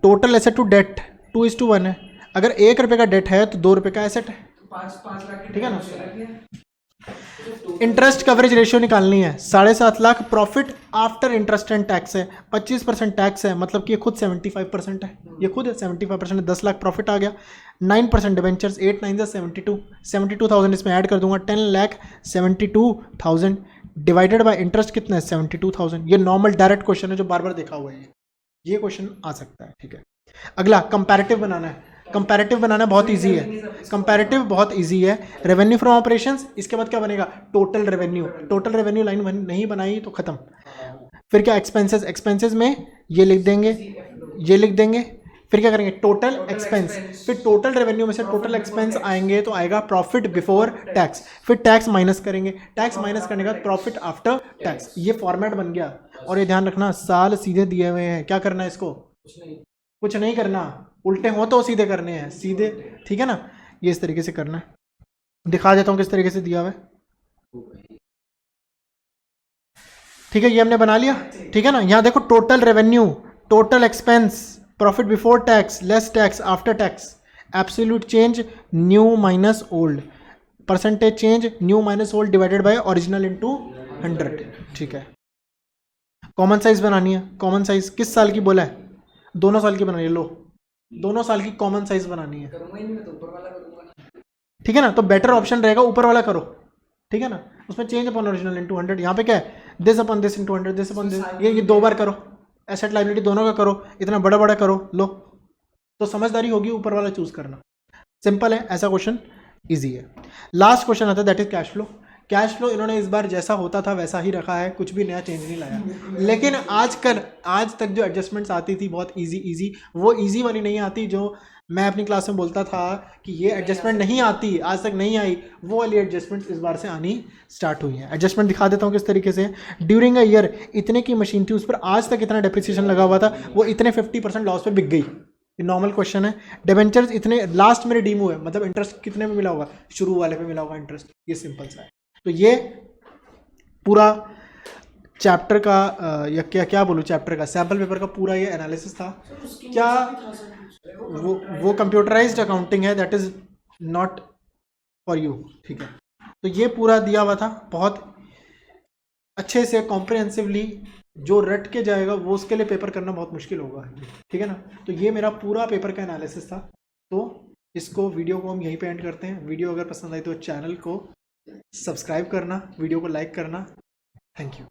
S1: टोटल एसेट टू डेट 2:1 है। अगर 1 रुपये का डेट है तो 2 रुपये का एसेट है, ठीक है ना। इंटरेस्ट कवरेज रेशियो निकालनी है। 7.5 lakh profit after interest and tax है, 25% टैक्स है, मतलब कि ये खुद 75% है, ये खुद 75% है। 10 लाख प्रॉफिट आ गया। 9% डिवेंचर्स, 8 9 72, 72,000 इसमें ऐड कर दूंगा, 10,72,000 डिवाइडेड बाय इंटरेस्ट कितना है? 72,000। ये नॉर्मल डायरेक्ट क्वेश्चन है जो बार बार देखा हुआ है, ये क्वेश्चन आ सकता है, ठीक है। अगला कंपैरेटिव बनाना है। कंपैरेटिव बनाना बहुत इजी है, कंपैरेटिव बहुत इजी है। रेवेन्यू फ्रॉम ऑपरेशंस, इसके बाद क्या बनेगा? Total revenue. Total revenue line नहीं बनाई तो खत्म। फिर क्या? एक्सपेंसेस, एक्सपेंसेस में ये लिख देंगे, ये लिख देंगे। फिर क्या करेंगे, टोटल एक्सपेंस, फिर टोटल रेवेन्यू में से टोटल एक्सपेंस आएंगे तो आएगा प्रॉफिट बिफोर टैक्स, फिर टैक्स माइनस करेंगे, टैक्स माइनस करने के बाद प्रॉफिट आफ्टर टैक्स। ये फॉर्मेट बन गया। और ये ध्यान रखना साल सीधे दिए हुए हैं, क्या करना है इसको, कुछ नहीं करना, उल्टे हो तो सीधे करने हैं, सीधे, ठीक है ना। ये इस तरीके से करना है, दिखा देता हूँ किस तरीके से दिया हुआ है। ठीक है, ये हमने बना लिया, ठीक है ना। यहाँ देखो total revenue, total expense, profit before tax, less tax, after tax, absolute change new minus old, percentage change new minus old divided by original into 100, ठीक है। कॉमन साइज बनानी है, कॉमन साइज किस साल की बोला है, दोनों साल की बनानी है, लो दोनों साल की कॉमन साइज बनानी है, ठीक है ना। तो बेटर ऑप्शन रहेगा ऊपर वाला करो, ठीक है ना। उसमें चेंज अपॉन ओरिजिनल इनटू 100, यहाँ पे क्या है, this upon this into 100, this upon this, ये दो बार करो, एसेट लायबिलिटी दोनों का करो, इतना बड़ा बड़ा करो, लो तो समझदारी होगी ऊपर वाला चूज करना। सिंपल है, ऐसा क्वेश्चन इजी है। लास्ट क्वेश्चन आता है that is cash flow. Cash flow इन्होंने इस बार जैसा होता था वैसा ही रखा है, कुछ भी नया चेंज नहीं लाया, लेकिन आज तक जो एडजस्टमेंट्स आती थी बहुत इजी, वो इजी वाली नहीं आती जो मैं अपनी क्लास में बोलता था कि ये एडजस्टमेंट नहीं आती, आज तक नहीं आई, वो वाली एडजस्टमेंट इस बार से आनी स्टार्ट हुई है। एडजस्टमेंट दिखा देता हूँ किस तरीके से। ड्यूरिंग अ ईयर इतने की मशीन थी, उस पर आज तक इतना डेप्रिसिएशन लगा हुआ था, वो इतने 50% लॉस पे बिक गई, ये नॉर्मल क्वेश्चन है। डिबेंचर्स इतने लास्ट में रिडीम हुए, मतलब इंटरेस्ट कितने में मिला होगा, शुरू वाले पे मिला होगा इंटरेस्ट, ये सिंपल सा है। तो ये पूरा चैप्टर का या क्या बोलूँ, चैप्टर का सैम्पल पेपर का पूरा ये एनालिसिस था। क्या वो कंप्यूटराइज्ड अकाउंटिंग है, that is not for you, ठीक है। तो ये पूरा दिया हुआ था बहुत अच्छे से कॉम्प्रिहेंसिवली, जो रट के जाएगा वो उसके लिए पेपर करना बहुत मुश्किल होगा, ठीक है ना। तो ये मेरा पूरा पेपर का एनालिसिस था। तो इसको वीडियो को हम यहीं पे एंड करते हैं। वीडियो अगर पसंद आई तो चैनल को सब्सक्राइब करना, वीडियो को लाइक करना। Thank you.